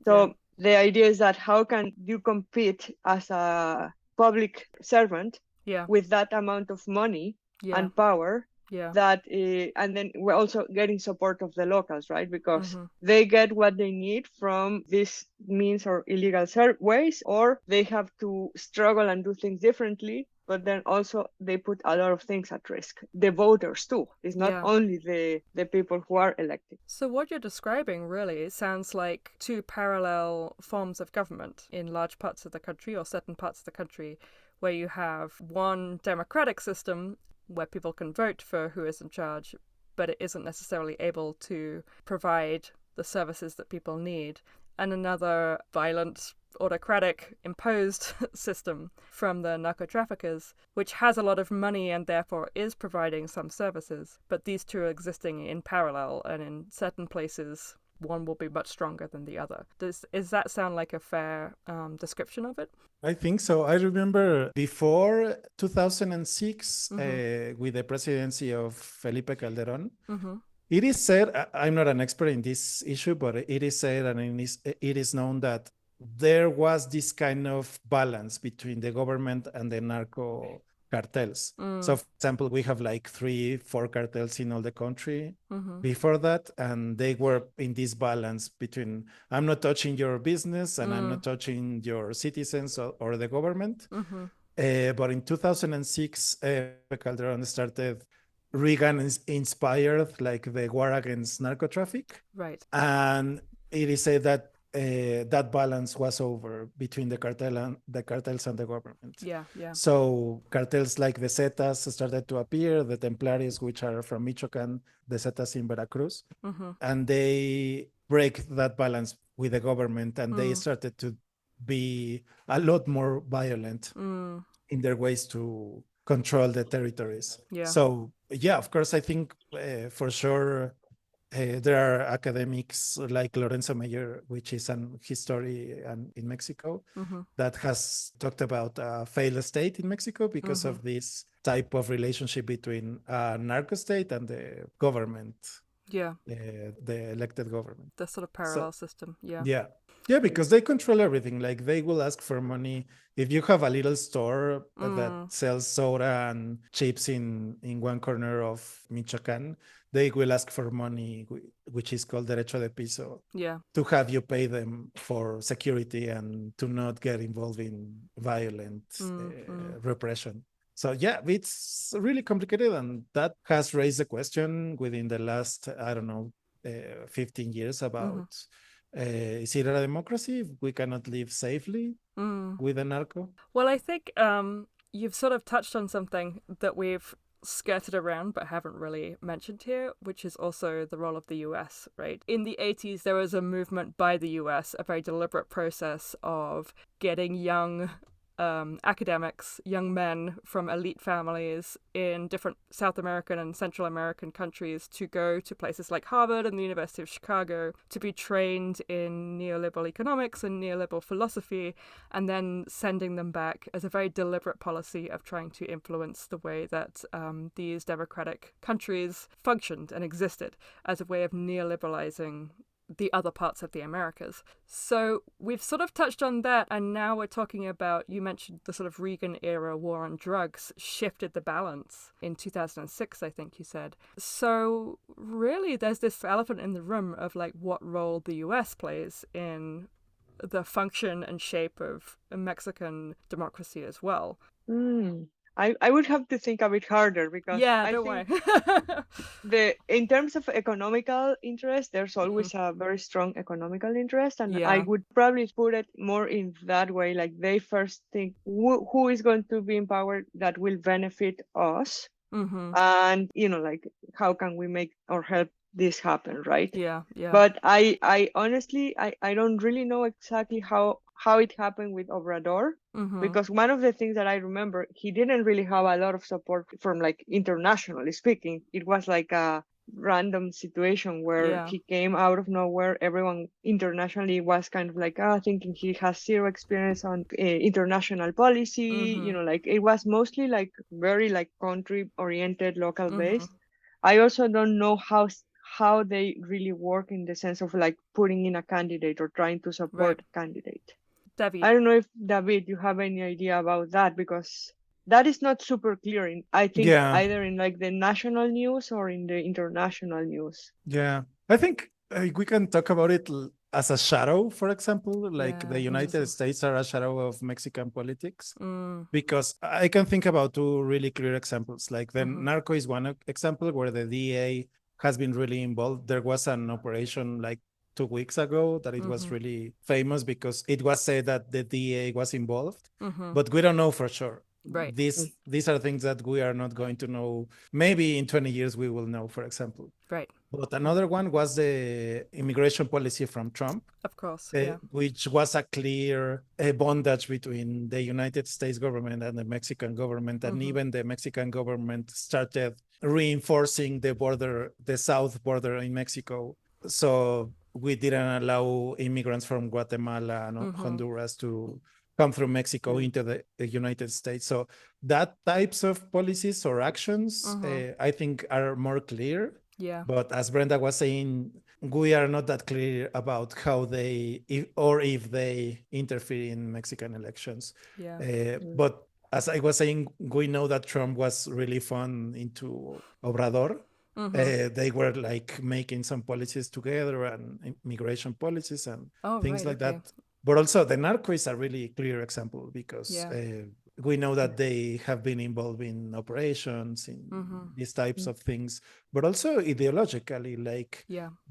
So the idea is that how can you compete as a public servant with that amount of money and power? That and then we're also getting support of the locals, right? Because they get what they need from these means or illegal ways, or they have to struggle and do things differently. But then also they put a lot of things at risk. The voters too. It's not only the people who are elected. So what you're describing really sounds like two parallel forms of government in large parts of the country, or certain parts of the country, where you have one democratic system where people can vote for who is in charge, but it isn't necessarily able to provide the services that people need, and another violent, autocratic, imposed system from the narco traffickers, which has a lot of money and therefore is providing some services. But these two are existing in parallel, and in certain places one will be much stronger than the other. Does that sound like a fair description of it? I think so. I remember before 2006, with the presidency of Felipe Calderón, it is said, I'm not an expert in this issue, but it is said, and it is known that there was this kind of balance between the government and the narco cartels. So, for example, we have like 3-4 cartels in all the country before that, and they were in this balance between, I'm not touching your business and I'm not touching your citizens or the government. But in 2006, Calderon started Reagan-inspired, like the war against narco traffic. Right. And it is said that that balance was over between the cartels and the government. Yeah, yeah. So cartels like the Zetas started to appear, the Templaris, which are from Michoacan, the Zetas in Veracruz, and they break that balance with the government, and they started to be a lot more violent in their ways to control the territories. Yeah. So yeah, of course, I think for sure there are academics like Lorenzo Meyer, which is an historian in Mexico, that has talked about a failed state in Mexico because of this type of relationship between a narco state and the government. Yeah. The elected government. The sort of parallel system. Yeah. Yeah. Yeah, because they control everything. Like they will ask for money. If you have a little store that sells soda and chips in one corner of Michoacan, they will ask for money, which is called derecho de piso, to have you pay them for security and to not get involved in violent repression. So yeah, it's really complicated, and that has raised the question within the last, I don't know, 15 years about is it a democracy if we cannot live safely with a narco? Well, I think you've sort of touched on something that we've skirted around but haven't really mentioned here, which is also the role of the US, right? In the 80s, there was a movement by the US, a very deliberate process of getting young academics, young men from elite families in different South American and Central American countries to go to places like Harvard and the University of Chicago to be trained in neoliberal economics and neoliberal philosophy, and then sending them back as a very deliberate policy of trying to influence the way that these democratic countries functioned and existed as a way of neoliberalizing the other parts of the Americas. So we've sort of touched on that, and now we're talking about, you mentioned the sort of Reagan era war on drugs shifted the balance in 2006, I think you said. So really there's this elephant in the room of like what role the US plays in the function and shape of Mexican democracy as well. I would have to think a bit harder because I think in terms of economical interest, there's always a very strong economical interest, and I would probably put it more in that way. Like they first think who is going to be in power that will benefit us, and like how can we make or help this happen, right? Yeah. But I honestly I don't really know exactly how it happened with Obrador, because one of the things that I remember, he didn't really have a lot of support from like internationally speaking. It was like a random situation where he came out of nowhere. Everyone internationally was kind of like thinking he has zero experience on international policy. Like it was mostly like very like country oriented, local based. I also don't know how they really work in the sense of like putting in a candidate or trying to support a candidate. David. I don't know if David, you have any idea about that, because that is not super clear I think either in like the national news or in the international news. Yeah, I think we can talk about it as a shadow, for example, like the United States are a shadow of Mexican politics, because I can think about two really clear examples. Like the narco is one example where the DA has been really involved. There was an operation like 2 weeks ago that it was really famous because it was said that the DA was involved, but we don't know for sure. Right. These are things that we are not going to know. Maybe in 20 years we will know, for example. Right. But another one was the immigration policy from Trump. Of course, which was a clear bondage between the United States government and the Mexican government. And even the Mexican government started reinforcing the south border in Mexico. So we didn't allow immigrants from Guatemala and Honduras to come through Mexico into the United States. So that types of policies or actions, I think, are more clear. Yeah. But as Brenda was saying, we are not that clear about how if they interfere in Mexican elections. Yeah. But as I was saying, we know that Trump was really fun into Obrador. They were like making some policies together and immigration policies and things like that. But also the narco is a really clear example because we know that they have been involved in operations, in these types of things, but also ideologically, like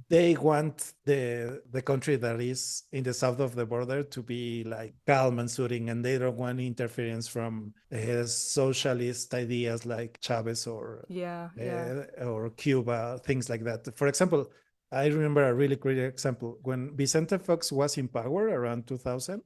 they want the country that is in the south of the border to be like calm and soothing, and they don't want interference from socialist ideas like Chavez or Cuba, things like that. For example, I remember a really great example when Vicente Fox was in power around 2000.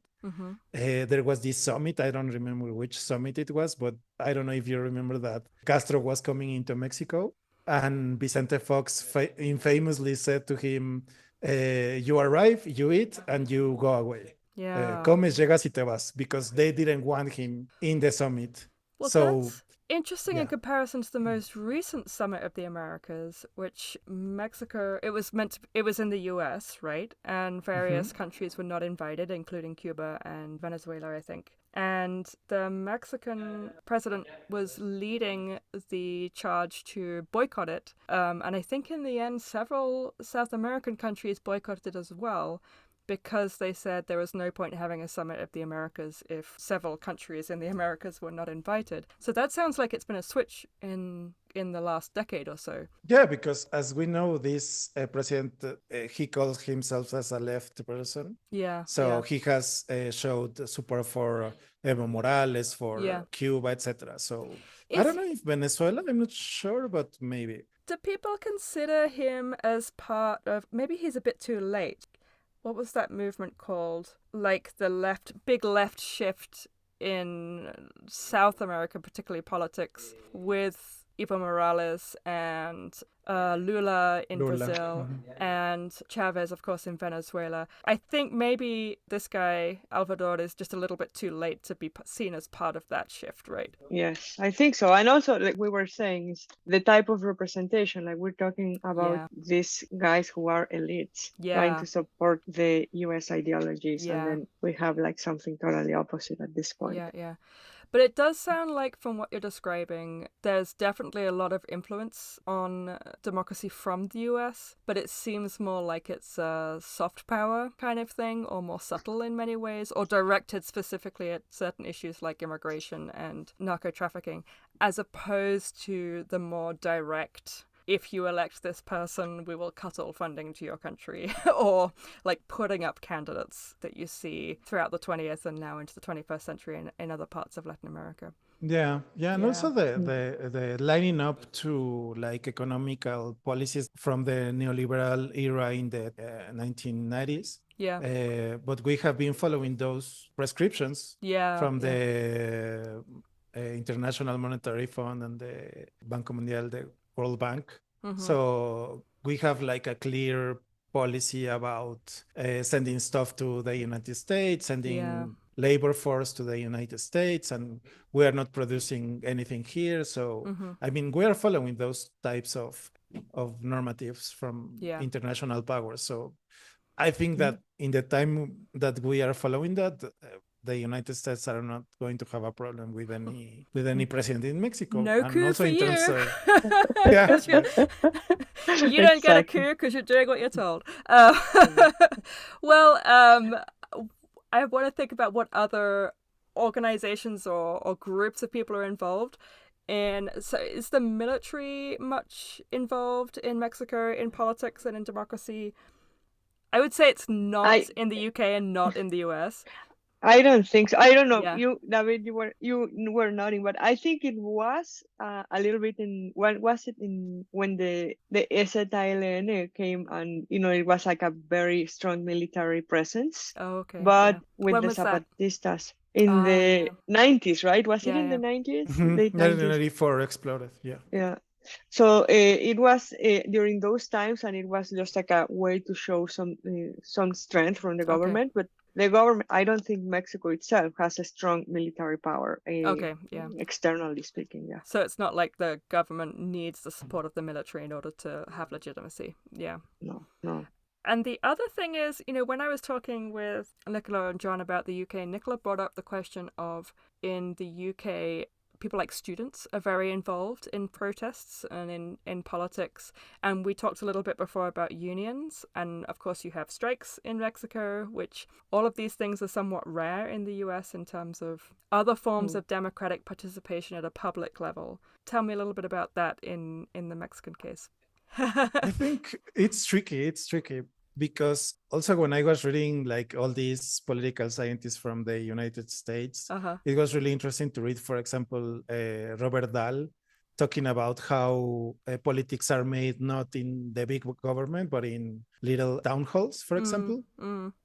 There was this summit. I don't remember which summit it was, but I don't know if you remember that Castro was coming into Mexico, and Vicente Fox infamously said to him, you arrive, you eat, and you go away. Comes, llegas y te vas, because they didn't want him in the summit. Well, that's interesting in comparison to the most recent summit of the Americas, which Mexico, it was in the US, right? And various countries were not invited, including Cuba and Venezuela, I think. And the Mexican president was leading the charge to boycott it. And I think in the end, several South American countries boycotted it as well, because they said there was no point having a summit of the Americas if several countries in the Americas were not invited. So that sounds like it's been a switch in the last decade or so. Yeah, because as we know, this president, he calls himself as a left person. So he has showed support for Evo Morales, for Cuba, etc. So I don't know if Venezuela, I'm not sure, but maybe. Do people consider him as part of, maybe he's a bit too late. What was that movement called? Like the big left shift in South America, particularly politics, with Evo Morales and Lula in Brazil and Chavez, of course, in Venezuela. I think maybe this guy, Salvador, is just a little bit too late to be seen as part of that shift, right? Yes, I think so. And also, like we were saying, is the type of representation. Like we're talking about these guys who are elites trying to support the US ideologies. And then we have like something totally opposite at this point. But it does sound like, from what you're describing, there's definitely a lot of influence on democracy from the US, but it seems more like it's a soft power kind of thing, or more subtle in many ways, or directed specifically at certain issues like immigration and narco trafficking, as opposed to the more direct, if you elect this person, we will cut all funding to your country, or like putting up candidates that you see throughout the 20th and now into the 21st century in other parts of Latin America. And also the lining up to like economical policies from the neoliberal era in the 1990s. But we have been following those prescriptions from the International Monetary Fund and the Banco Mundial, the World Bank. So we have like a clear policy about sending stuff to the United States, sending labor force to the United States, and we are not producing anything here. So, I mean, we are following those types of normatives from international powers. So I think that in the time that we are following that, the United States are not going to have a problem with any president in Mexico. No and coup also for in you. Terms of, You don't get a coup because you're doing what you're told. Well, I want to think about what other organizations or groups of people are involved. And so is the military much involved in Mexico in politics and in democracy? I would say it's not in the UK and not in the US. I don't think so. I don't know. You, David, you were nodding, but I think it was a little bit in, when was it, in when the ZLN came, and it was like a very strong military presence. But with the Zapatistas in the 90s, right? Was it in the 90s? Late 1994 exploded. So it was during those times, and it was just like a way to show some strength from the government, but the government, I don't think Mexico itself has a strong military power, externally speaking. So it's not like the government needs the support of the military in order to have legitimacy. No. And the other thing is, when I was talking with Nicola and John about the UK, Nicola brought up the question of, in the UK, people like students are very involved in protests and in politics. And we talked a little bit before about unions. And of course, you have strikes in Mexico, which all of these things are somewhat rare in the US in terms of other forms of democratic participation at a public level. Tell me a little bit about that in the Mexican case. I think it's tricky because also when I was reading like all these political scientists from the United States, it was really interesting to read, for example, Robert Dahl talking about how politics are made not in the big government, but in little town halls, for example.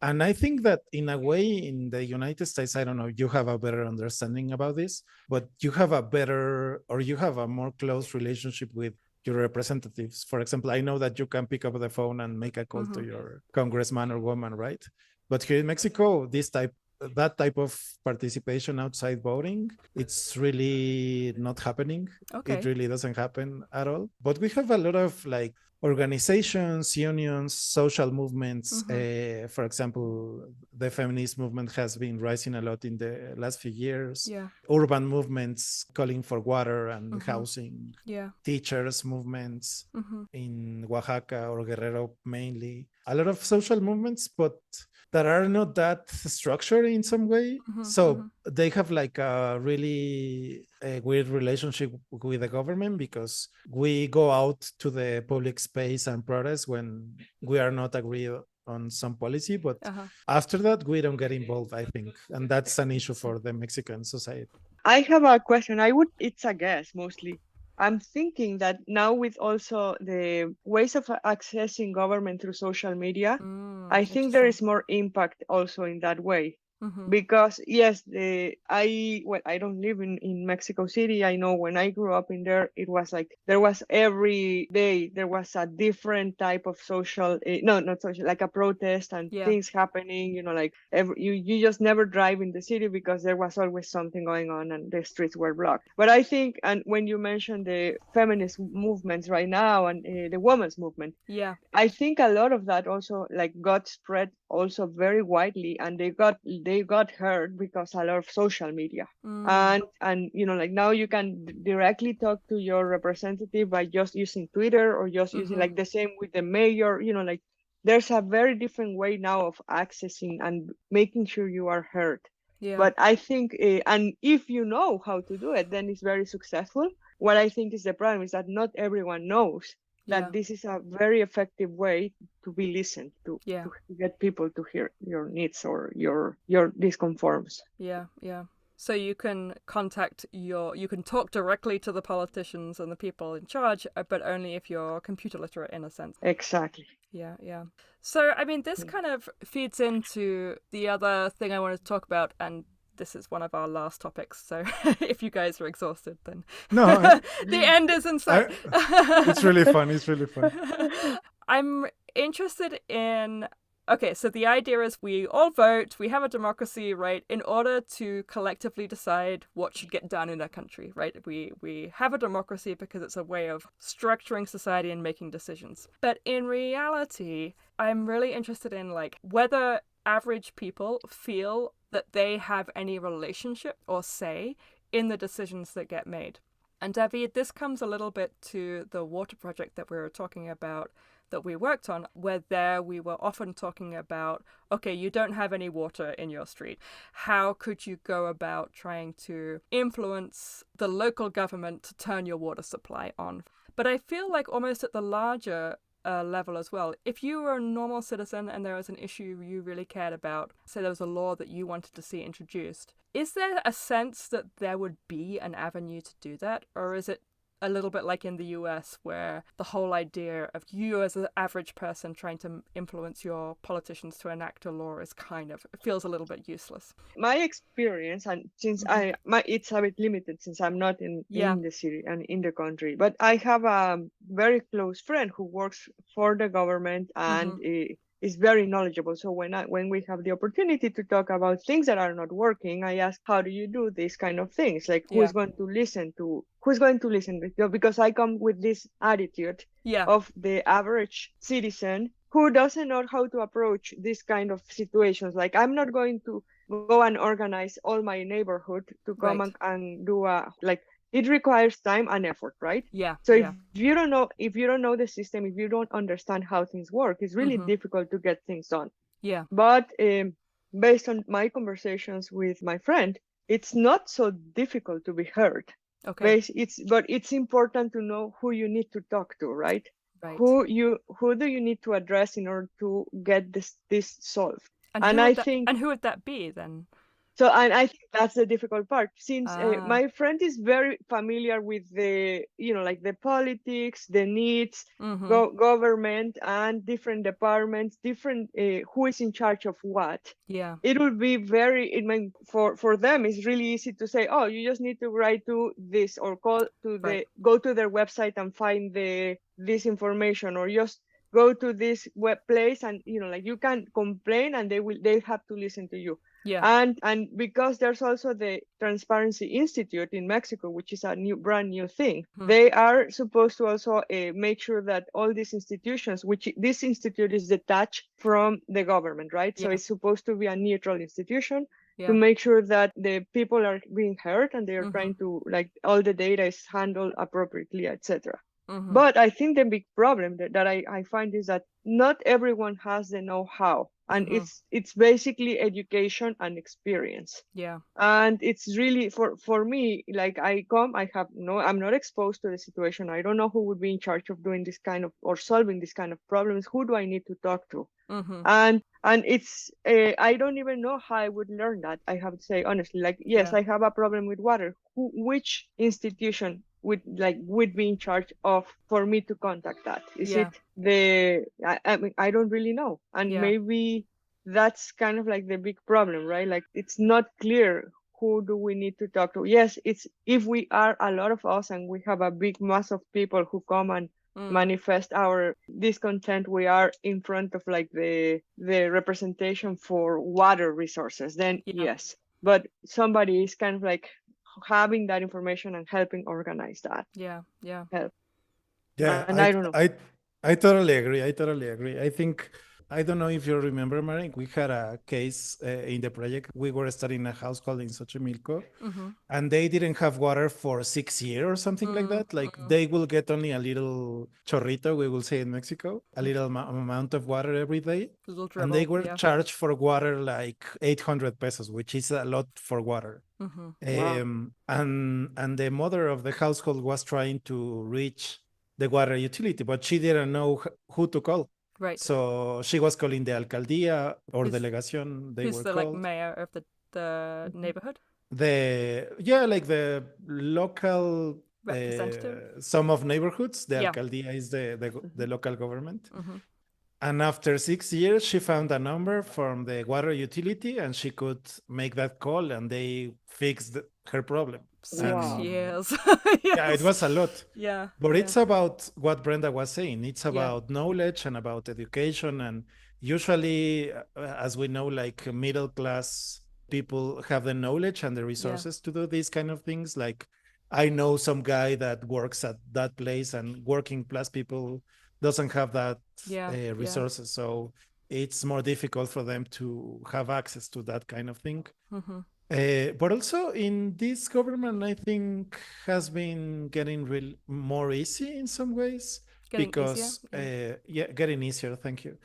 And I think that in a way in the United States, I don't know, you have a better understanding about this, but you have a more close relationship with your representatives. For example, I know that you can pick up the phone and make a call to your congressman or woman, right? But here in Mexico, that type of participation outside voting, it's really not happening. It really doesn't happen at all. But we have a lot of like organizations, unions, social movements. For example, the feminist movement has been rising a lot in the last few years. Urban movements calling for water and housing. Teachers movements in Oaxaca or Guerrero mainly. A lot of social movements, but that are not that structured in some way. They have like a really weird relationship with the government because we go out to the public space and protest when we are not agreed on some policy, but after that we don't get involved, I think, and that's an issue for the Mexican society. I have a question. It's a guess mostly. I'm thinking that now with also the ways of accessing government through social media, I think there is more impact also in that way. Because yes, I don't live in Mexico City. I know when I grew up in there, it was like there was every day there was a different type of social, not social, like a protest and things happening. You know, like you just never drive in the city because there was always something going on and the streets were blocked. But I think, and when you mentioned the feminist movements right now and the women's movement, I think a lot of that also like got spread also very widely, and they got heard because a lot of social media. And you know, like now you can directly talk to your representative by just using Twitter or just using like the same with the mayor. You know, like there's a very different way now of accessing and making sure you are heard. But I think and if you know how to do it, then it's very successful. What I think is the problem is that not everyone knows that this is a very effective way to be listened to get people to hear your needs or your disconforms. So you can you can talk directly to the politicians and the people in charge, but only if you're computer literate in a sense. Exactly. So, I mean, this kind of feeds into the other thing I wanted to talk about, and this is one of our last topics, so if you guys are exhausted, then the end is in sight. It's really fun. I'm interested in... Okay, so the idea is we all vote, we have a democracy, right, in order to collectively decide what should get done in a country, right? We have a democracy because it's a way of structuring society and making decisions. But in reality, I'm really interested in, like, whether average people feel that they have any relationship or say in the decisions that get made. And David, this comes a little bit to the water project that we were talking about that we worked on, where there we were often talking about, okay, you don't have any water in your street. How could you go about trying to influence the local government to turn your water supply on? But I feel like almost at the larger level as well, if you were a normal citizen and there was an issue you really cared about, say there was a law that you wanted to see introduced, is there a sense that there would be an avenue to do that? Or is it a little bit like in the US, where the whole idea of you as an average person trying to influence your politicians to enact a law is it feels a little bit useless? My experience, and since it's a bit limited since I'm not in the city and in the country, but I have a very close friend who works for the government and is very knowledgeable. So when we have the opportunity to talk about things that are not working, I ask, how do you do these kind of things? Like, who's going to listen? Because I come with this attitude of the average citizen who doesn't know how to approach this kind of situations. Like, I'm not going to go and organize all my neighborhood to come Right. and do it requires time and effort, right? Yeah. So Yeah. if you don't know the system, if you don't understand how things work, it's really difficult to get things done. Yeah. But based on my conversations with my friend, it's not so difficult to be heard. Okay. But it's important to know who you need to talk to, right? Right. Who do you need to address in order to get this solved? And And I think who would that be then? so, and I think that's the difficult part, since Ah. my friend is very familiar with the, like the politics, the needs, government, and different departments, different who is in charge of what. Yeah. It would be for them, it's really easy to say, oh, you just need to write to this or go to their website and find this information, or just go to this web place, and like you can complain and they'll have to listen to you. Yeah. And because there's also the Transparency Institute in Mexico, which is a brand new thing, they are supposed to also make sure that all these institutions, which this institute is detached from the government, right? So it's supposed to be a neutral institution to make sure that the people are being heard and they are trying to, like, all the data is handled appropriately, etc. But I think the big problem that I find is that not everyone has the know-how, and it's basically education and experience. Yeah. And it's really for me, like, I'm not exposed to the situation. I don't know who would be in charge of doing this kind of or solving this kind of problems. Who do I need to talk to? And it's I don't even know how I would learn that. I have to say honestly, like, yes, I have a problem with water. Which institution would be in charge of for me to contact that? Is it I mean, I don't really know. And maybe that's kind of like the big problem, right? Like, it's not clear who do we need to talk to. Yes, it's if we are a lot of us and we have a big mass of people who come and manifest our discontent, we are in front of like the representation for water resources, then yes. But somebody is kind of like having that information and helping organize that. Help. Yeah, And I don't know. I totally agree. I think, I don't know if you remember, Mary, we had a case in the project. We were studying a household in Xochimilco, and they didn't have water for 6 years or something like that. Like, they will get only a little chorrito, we will say in Mexico, a little amount of water every day. And they were charged for water like 800 pesos, which is a lot for water. Wow. And the mother of the household was trying to reach the water utility, but she didn't know who to call. Right. So she was calling the alcaldía or delegación, they were the called. Like mayor of the neighborhood? Like the local representative. Some of neighborhoods, the alcaldía is the local government. And after 6 years, she found a number from the water utility, and she could make that call, and they fixed her problem. 6 years. Yeah, it was a lot. Yeah. But it's about what Brenda was saying. It's about knowledge and about education. And usually, as we know, like, middle class people have the knowledge and the resources to do these kind of things. Like, I know some guy that works at that place, and working class people doesn't have that resources. So it's more difficult for them to have access to that kind of thing. But also in this government, I think has been getting more easy in some ways. Getting easier. Thank you.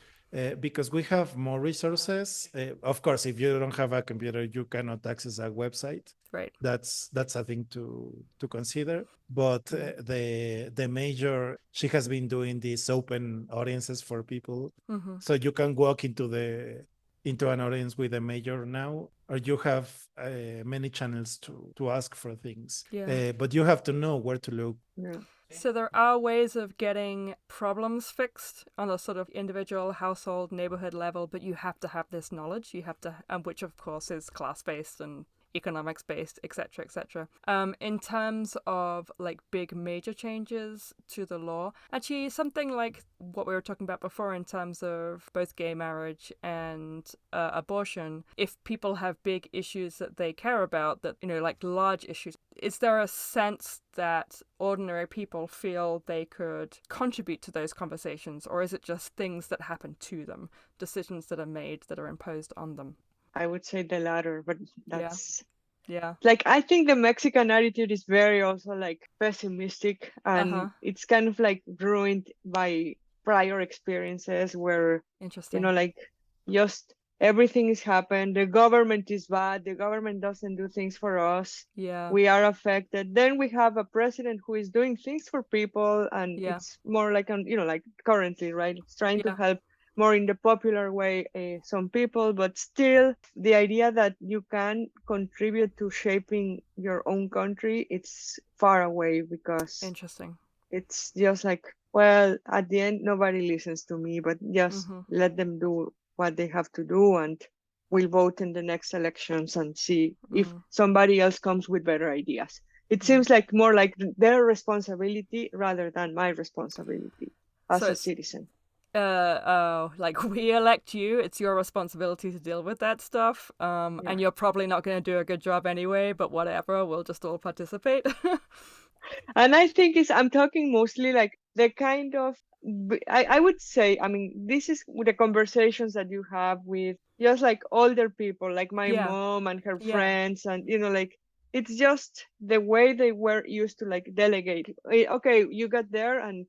Because we have more resources. Of course, if you don't have a computer, you cannot access a website. Right. That's a thing to consider. But she has been doing these open audiences for people, so you can walk into an audience with a mayor now, or you have many channels to ask for things. But you have to know where to look. So there are ways of getting problems fixed on a sort of individual, household, neighborhood level, but you have to have this knowledge. You have to, which of course is class-based and economics based, etc., etc. In terms of like big major changes to the law, actually something like what we were talking about before in terms of both gay marriage and abortion, if people have big issues that they care about, that, like large issues, is there a sense that ordinary people feel they could contribute to those conversations, or is it just things that happen to them, decisions that are made that are imposed on them? I would say the latter, but Yeah. that's Yeah. like, I think the Mexican attitude is very also like pessimistic, and it's kind of like ruined by prior experiences where, Interesting. like just everything is happened. The government is bad. The government doesn't do things for us. Yeah. We are affected. Then we have a president who is doing things for people, and Yeah. it's more like like currently, right? It's trying to Yeah. help more in the popular way some people, but still the idea that you can contribute to shaping your own country, it's far away, because Interesting. it's just like, well, at the end nobody listens to me, but just let them do what they have to do, and we'll vote in the next elections and see if somebody else comes with better ideas. It seems like more like their responsibility rather than my responsibility as a citizen. Like, we elect you, it's your responsibility to deal with that stuff, and you're probably not going to do a good job anyway, but whatever, we'll just all participate. And I think I'm talking mostly like the kind of, I would say, I mean, this is with the conversations that you have with just like older people, like my mom and her friends, and like, it's just the way they were used to like delegate. Okay, you got there, and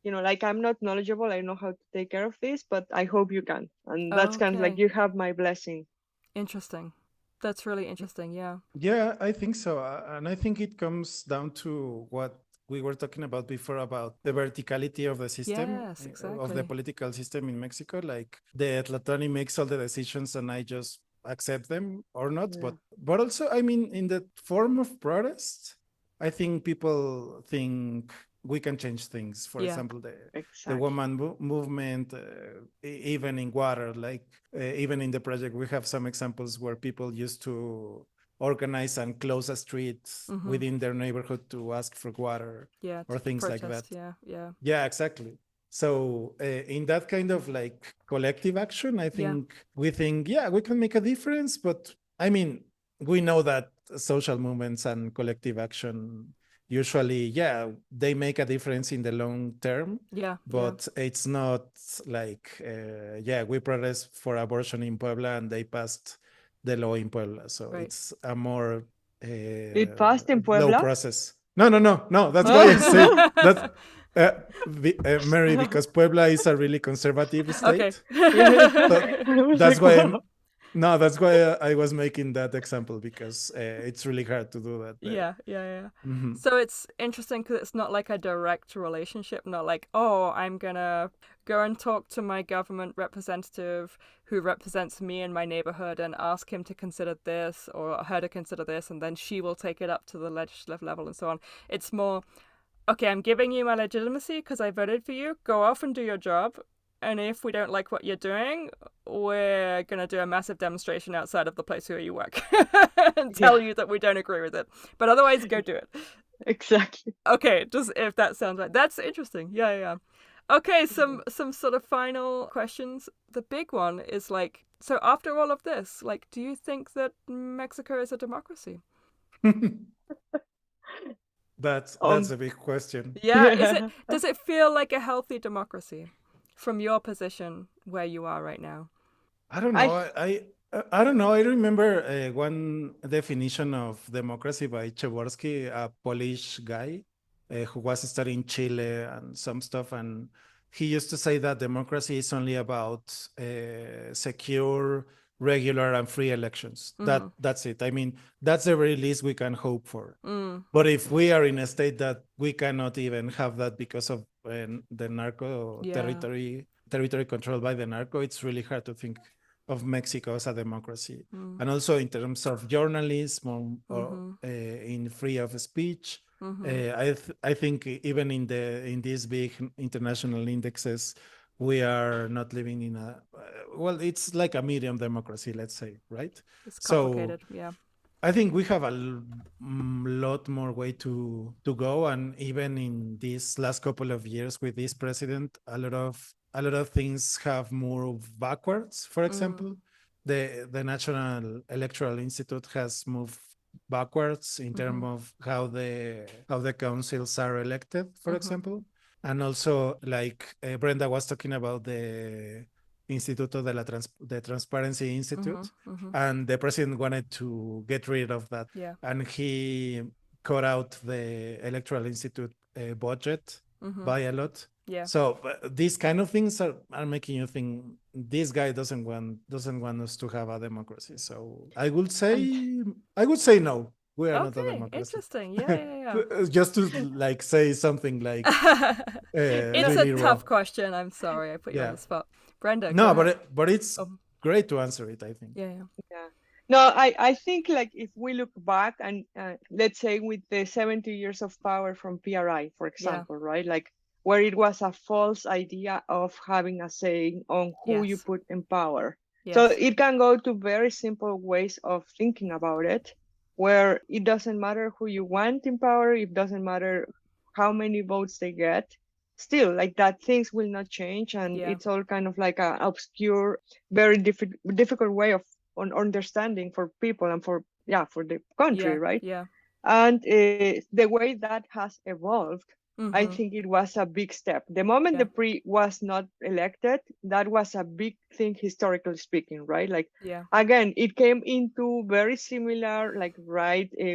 like, I'm not knowledgeable, I know how to take care of this, but I hope you can. And that's kind of like, you have my blessing. Interesting. That's really interesting. Yeah. Yeah, I think so. And I think it comes down to what we were talking about before about the verticality of the system, Yes, exactly. of the political system in Mexico. Like, the Tlatoani makes all the decisions and I just accept them or not. Yeah. But also, I mean, in the form of protest, I think people think we can change things. For example, the woman movement, even in water, like even in the project, we have some examples where people used to organize and close a street within their neighborhood to ask for water, or things protest, like that. Yeah. Yeah, exactly. So in that kind of like collective action, I think we think, we can make a difference. But I mean, we know that social movements and collective action usually, they make a difference in the long term. But it's not like, we protest for abortion in Puebla and they passed the law in Puebla. So it's a more it passed in Puebla? low process. No. That's why I say that. Mary, because Puebla is a really conservative state. So that's why that's why I was making that example, because it's really hard to do that there. Yeah. So it's interesting because it's not like a direct relationship, not like, oh, I'm gonna go and talk to my government representative who represents me in my neighborhood and ask him to consider this or her to consider this, and then she will take it up to the legislative level and so on. It's more, okay, I'm giving you my legitimacy because I voted for you. Go off and do your job. And if we don't like what you're doing, we're going to do a massive demonstration outside of the place where you work and tell you that we don't agree with it. But otherwise, go do it. Exactly. Okay, just if that sounds right. That's interesting. Yeah. Okay, some sort of final questions. The big one is like, so after all of this, like, do you think that Mexico is a democracy? That's a big question. Yeah, does it feel like a healthy democracy from your position where you are right now? I don't know. I don't know. I remember one definition of democracy by Przeworski, a Polish guy who was studying Chile and some stuff, and he used to say that democracy is only about secure, regular, and free elections. That's it. I mean, that's the very least we can hope for. But if we are in a state that we cannot even have that because of the narco territory controlled by the narco, it's really hard to think of Mexico as a democracy. And also in terms of journalism or in free of speech, I think even in these big international indexes, we are not living in a it's like a medium democracy, let's say, right? It's complicated. So, I think we have a lot more way to go, and even in these last couple of years with this president, a lot of things have moved backwards. For example, the National Electoral Institute has moved backwards in terms of how the councils are elected, for example. And also, like Brenda was talking about the Instituto de Transparency Institute, and the president wanted to get rid of that. Yeah. And he cut out the Electoral Institute budget by a lot. Yeah. So these kind of things are making you think this guy doesn't want us to have a democracy. So I would say no. We are not a democracy. Interesting. Yeah. Just to like say something like it's really a tough question. I'm sorry, I put you on the spot, Brenda. No, but it's great to answer it, I think. Yeah. No, I think like if we look back and let's say with the 70 years of power from PRI, for example, right? Like where it was a false idea of having a say on who you put in power. Yes. So it can go to very simple ways of thinking about it, where it doesn't matter who you want in power, it doesn't matter how many votes they get. Still, like that, things will not change, and it's all kind of like an obscure, very difficult way of understanding for people and for the country, right? Yeah. And the way that has evolved, I think it was a big step. The moment the PRI was not elected, that was a big thing historically speaking, right? Like again, it came into very similar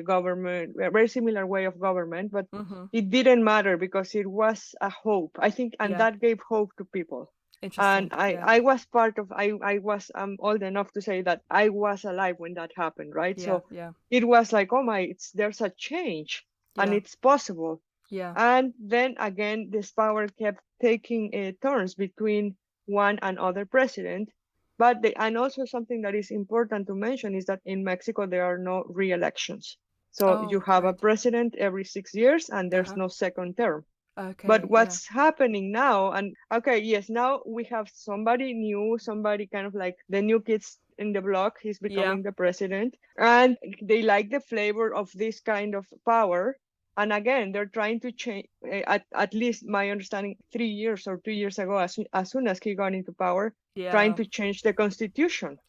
government, a very similar way of government, but it didn't matter because it was a hope, I think, and that gave hope to people. And I was part of, I was old enough to say that I was alive when that happened, right? So it was like, there's a change and it's possible. Yeah. And then again, this power kept taking turns between one and other president. But and also something that is important to mention is that in Mexico, there are no re-elections. So you have a president every 6 years and there's no second term. Okay, but what's happening now, and now we have somebody new, somebody kind of like the new kids in the block, he's becoming the president, and they like the flavor of this kind of power. And again, they're trying to change, at least my understanding, 3 years or 2 years ago, as soon as he got into power, trying to change the constitution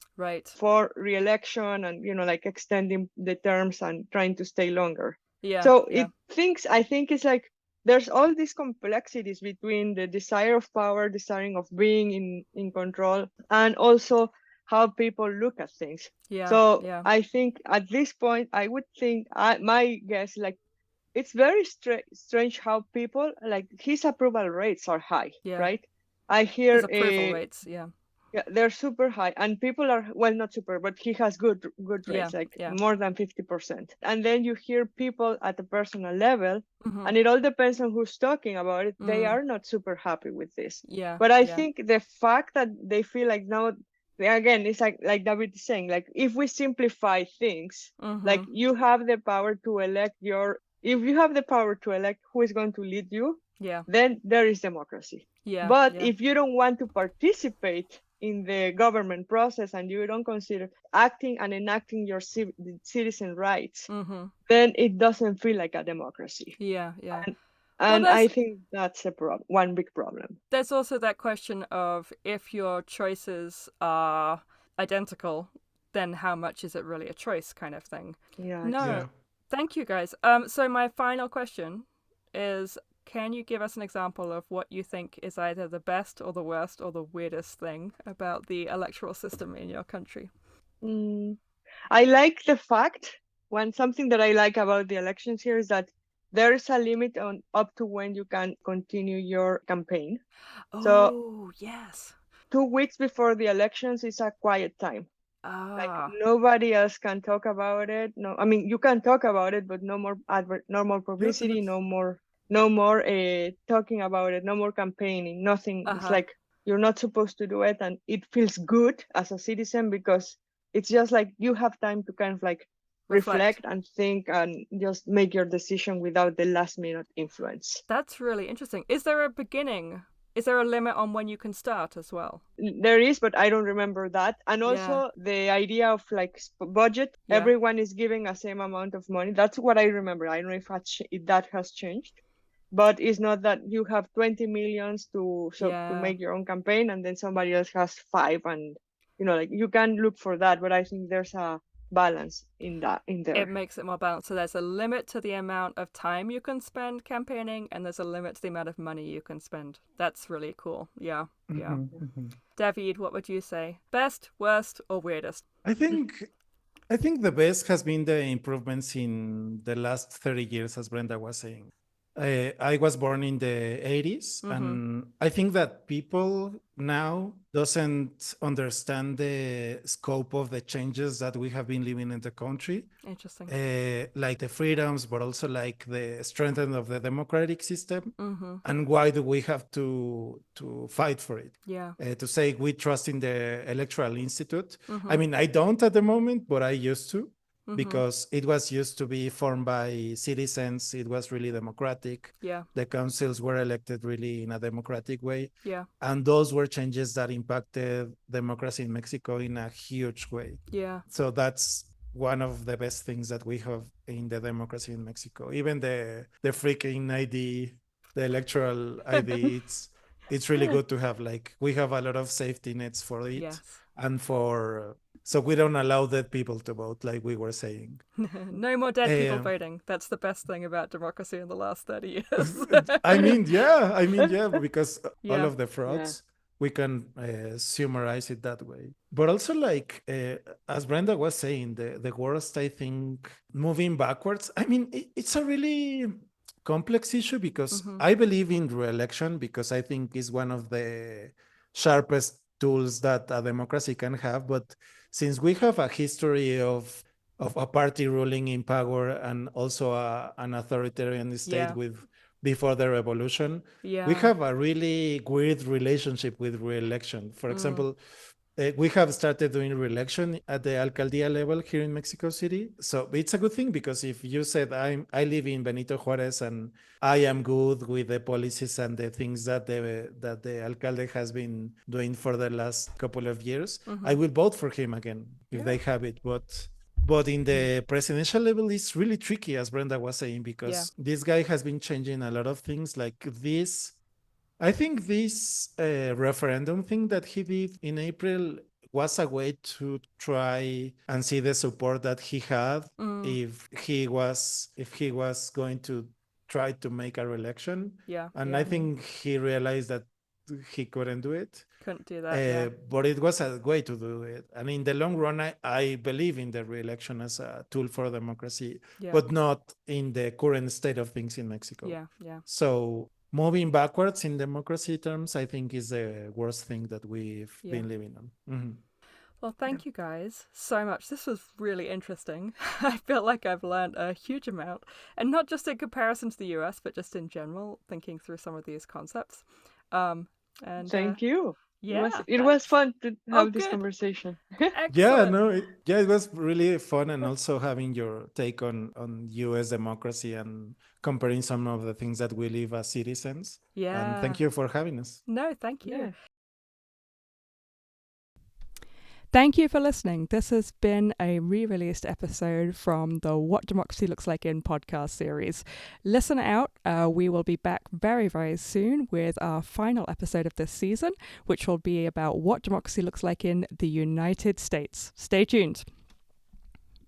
for re-election and, like extending the terms and trying to stay longer. So I think it's like, there's all these complexities between the desire of power, desiring of being in control, and also how people look at things. I think at this point, I would think, my guess, like, it's very strange how people, like, his approval rates are high, right? I hear his approval rates, they're super high, and people are, well, not super, but he has good rates, more than 50%. And then you hear people at the personal level, and it all depends on who's talking about it. They are not super happy with this. But I think the fact that they feel like now, again, it's like David is saying, like, if we simplify things, like you have the power to elect if you have the power to elect who is going to lead you, then there is democracy. But if you don't want to participate in the government process and you don't consider acting and enacting your citizen rights, then it doesn't feel like a democracy. And I think that's one big problem. There's also that question of, if your choices are identical, then how much is it really a choice, kind of thing. Thank you, guys. So my final question is, can you give us an example of what you think is either the best or the worst or the weirdest thing about the electoral system in your country? I like the fact, something that I like about the elections here is that there is a limit on up to when you can continue your campaign. Oh, yes. 2 weeks before the elections is a quiet time. Like nobody else can talk about it. No, I mean, you can talk about it, but no more normal publicity, no more talking about it, no more campaigning, nothing. It's like you're not supposed to do it, and it feels good as a citizen because it's just like you have time to kind of like reflect and think and just make your decision without the last minute influence. That's really interesting. Is there a beginning? Is there a limit on when you can start as well? There is, but I don't remember that. And also the idea of like budget, everyone is giving a same amount of money. That's what I remember. I don't know if that has changed, but it's not that you have 20 millions to make your own campaign and then somebody else has 5, and like you can look for that. But I think there's a balance in there. It makes it more balanced. So there's a limit to the amount of time you can spend campaigning, and there's a limit to the amount of money you can spend. That's really cool. Yeah. David, what would you say? Best, worst, or weirdest? I think the best has been the improvements in the last 30 years, as Brenda was saying. I was born in the 80s, and I think that people now doesn't understand the scope of the changes that we have been living in the country. Interesting. Like the freedoms, but also like the strengthening of the democratic system, and why do we have to fight for it? Yeah. To say we trust in the Electoral Institute. I mean, I don't at the moment, but I used to. Because it was used to be formed by citizens. It was really democratic. Yeah. The councils were elected really in a democratic way. Yeah. And those were changes that impacted democracy in Mexico in a huge way. Yeah. So that's one of the best things that we have in the democracy in Mexico. Even the freaking ID, the electoral ID, it's really good to have. Like, we have a lot of safety nets for it. Yes. And so we don't allow dead people to vote, like we were saying. No more dead people voting. That's the best thing about democracy in the last 30 years. I mean, yeah, because all of the frauds, we can summarize it that way. But also, like, as Brenda was saying, the worst, I think, moving backwards. I mean, it's a really complex issue because I believe in re-election, because I think it's one of the sharpest tools that a democracy can have. But since we have a history of a party ruling in power and also an authoritarian state before the revolution, we have a really weird relationship with re-election. For example, we have started doing re-election at the alcaldía level here in Mexico City. So it's a good thing, because if you said I live in Benito Juárez and I am good with the policies and the things that the alcalde has been doing for the last couple of years, I will vote for him again if they have it. But in the presidential level, it's really tricky, as Brenda was saying, because this guy has been changing a lot of things like this. I think this referendum thing that he did in April was a way to try and see the support that he had if he was going to try to make a re-election. I think he realized that he couldn't do it. Couldn't do that. But it was a way to do it. And in the long run, I believe in the re-election as a tool for democracy, but not in the current state of things in Mexico. So moving backwards in democracy terms, I think, is the worst thing that we've been living on. Well, thank you guys so much. This was really interesting. I feel like I've learned a huge amount, and not just in comparison to the US, but just in general, thinking through some of these concepts. And thank you. Yeah, it was fun to have this conversation. It was really fun, and also having your take on US democracy and comparing some of the things that we live as citizens. And thank you for having us. No, thank you. Thank you for listening. This has been a re-released episode from the What Democracy Looks Like In podcast series. Listen out. We will be back very, very soon with our final episode of this season, which will be about what democracy looks like in the United States. Stay tuned.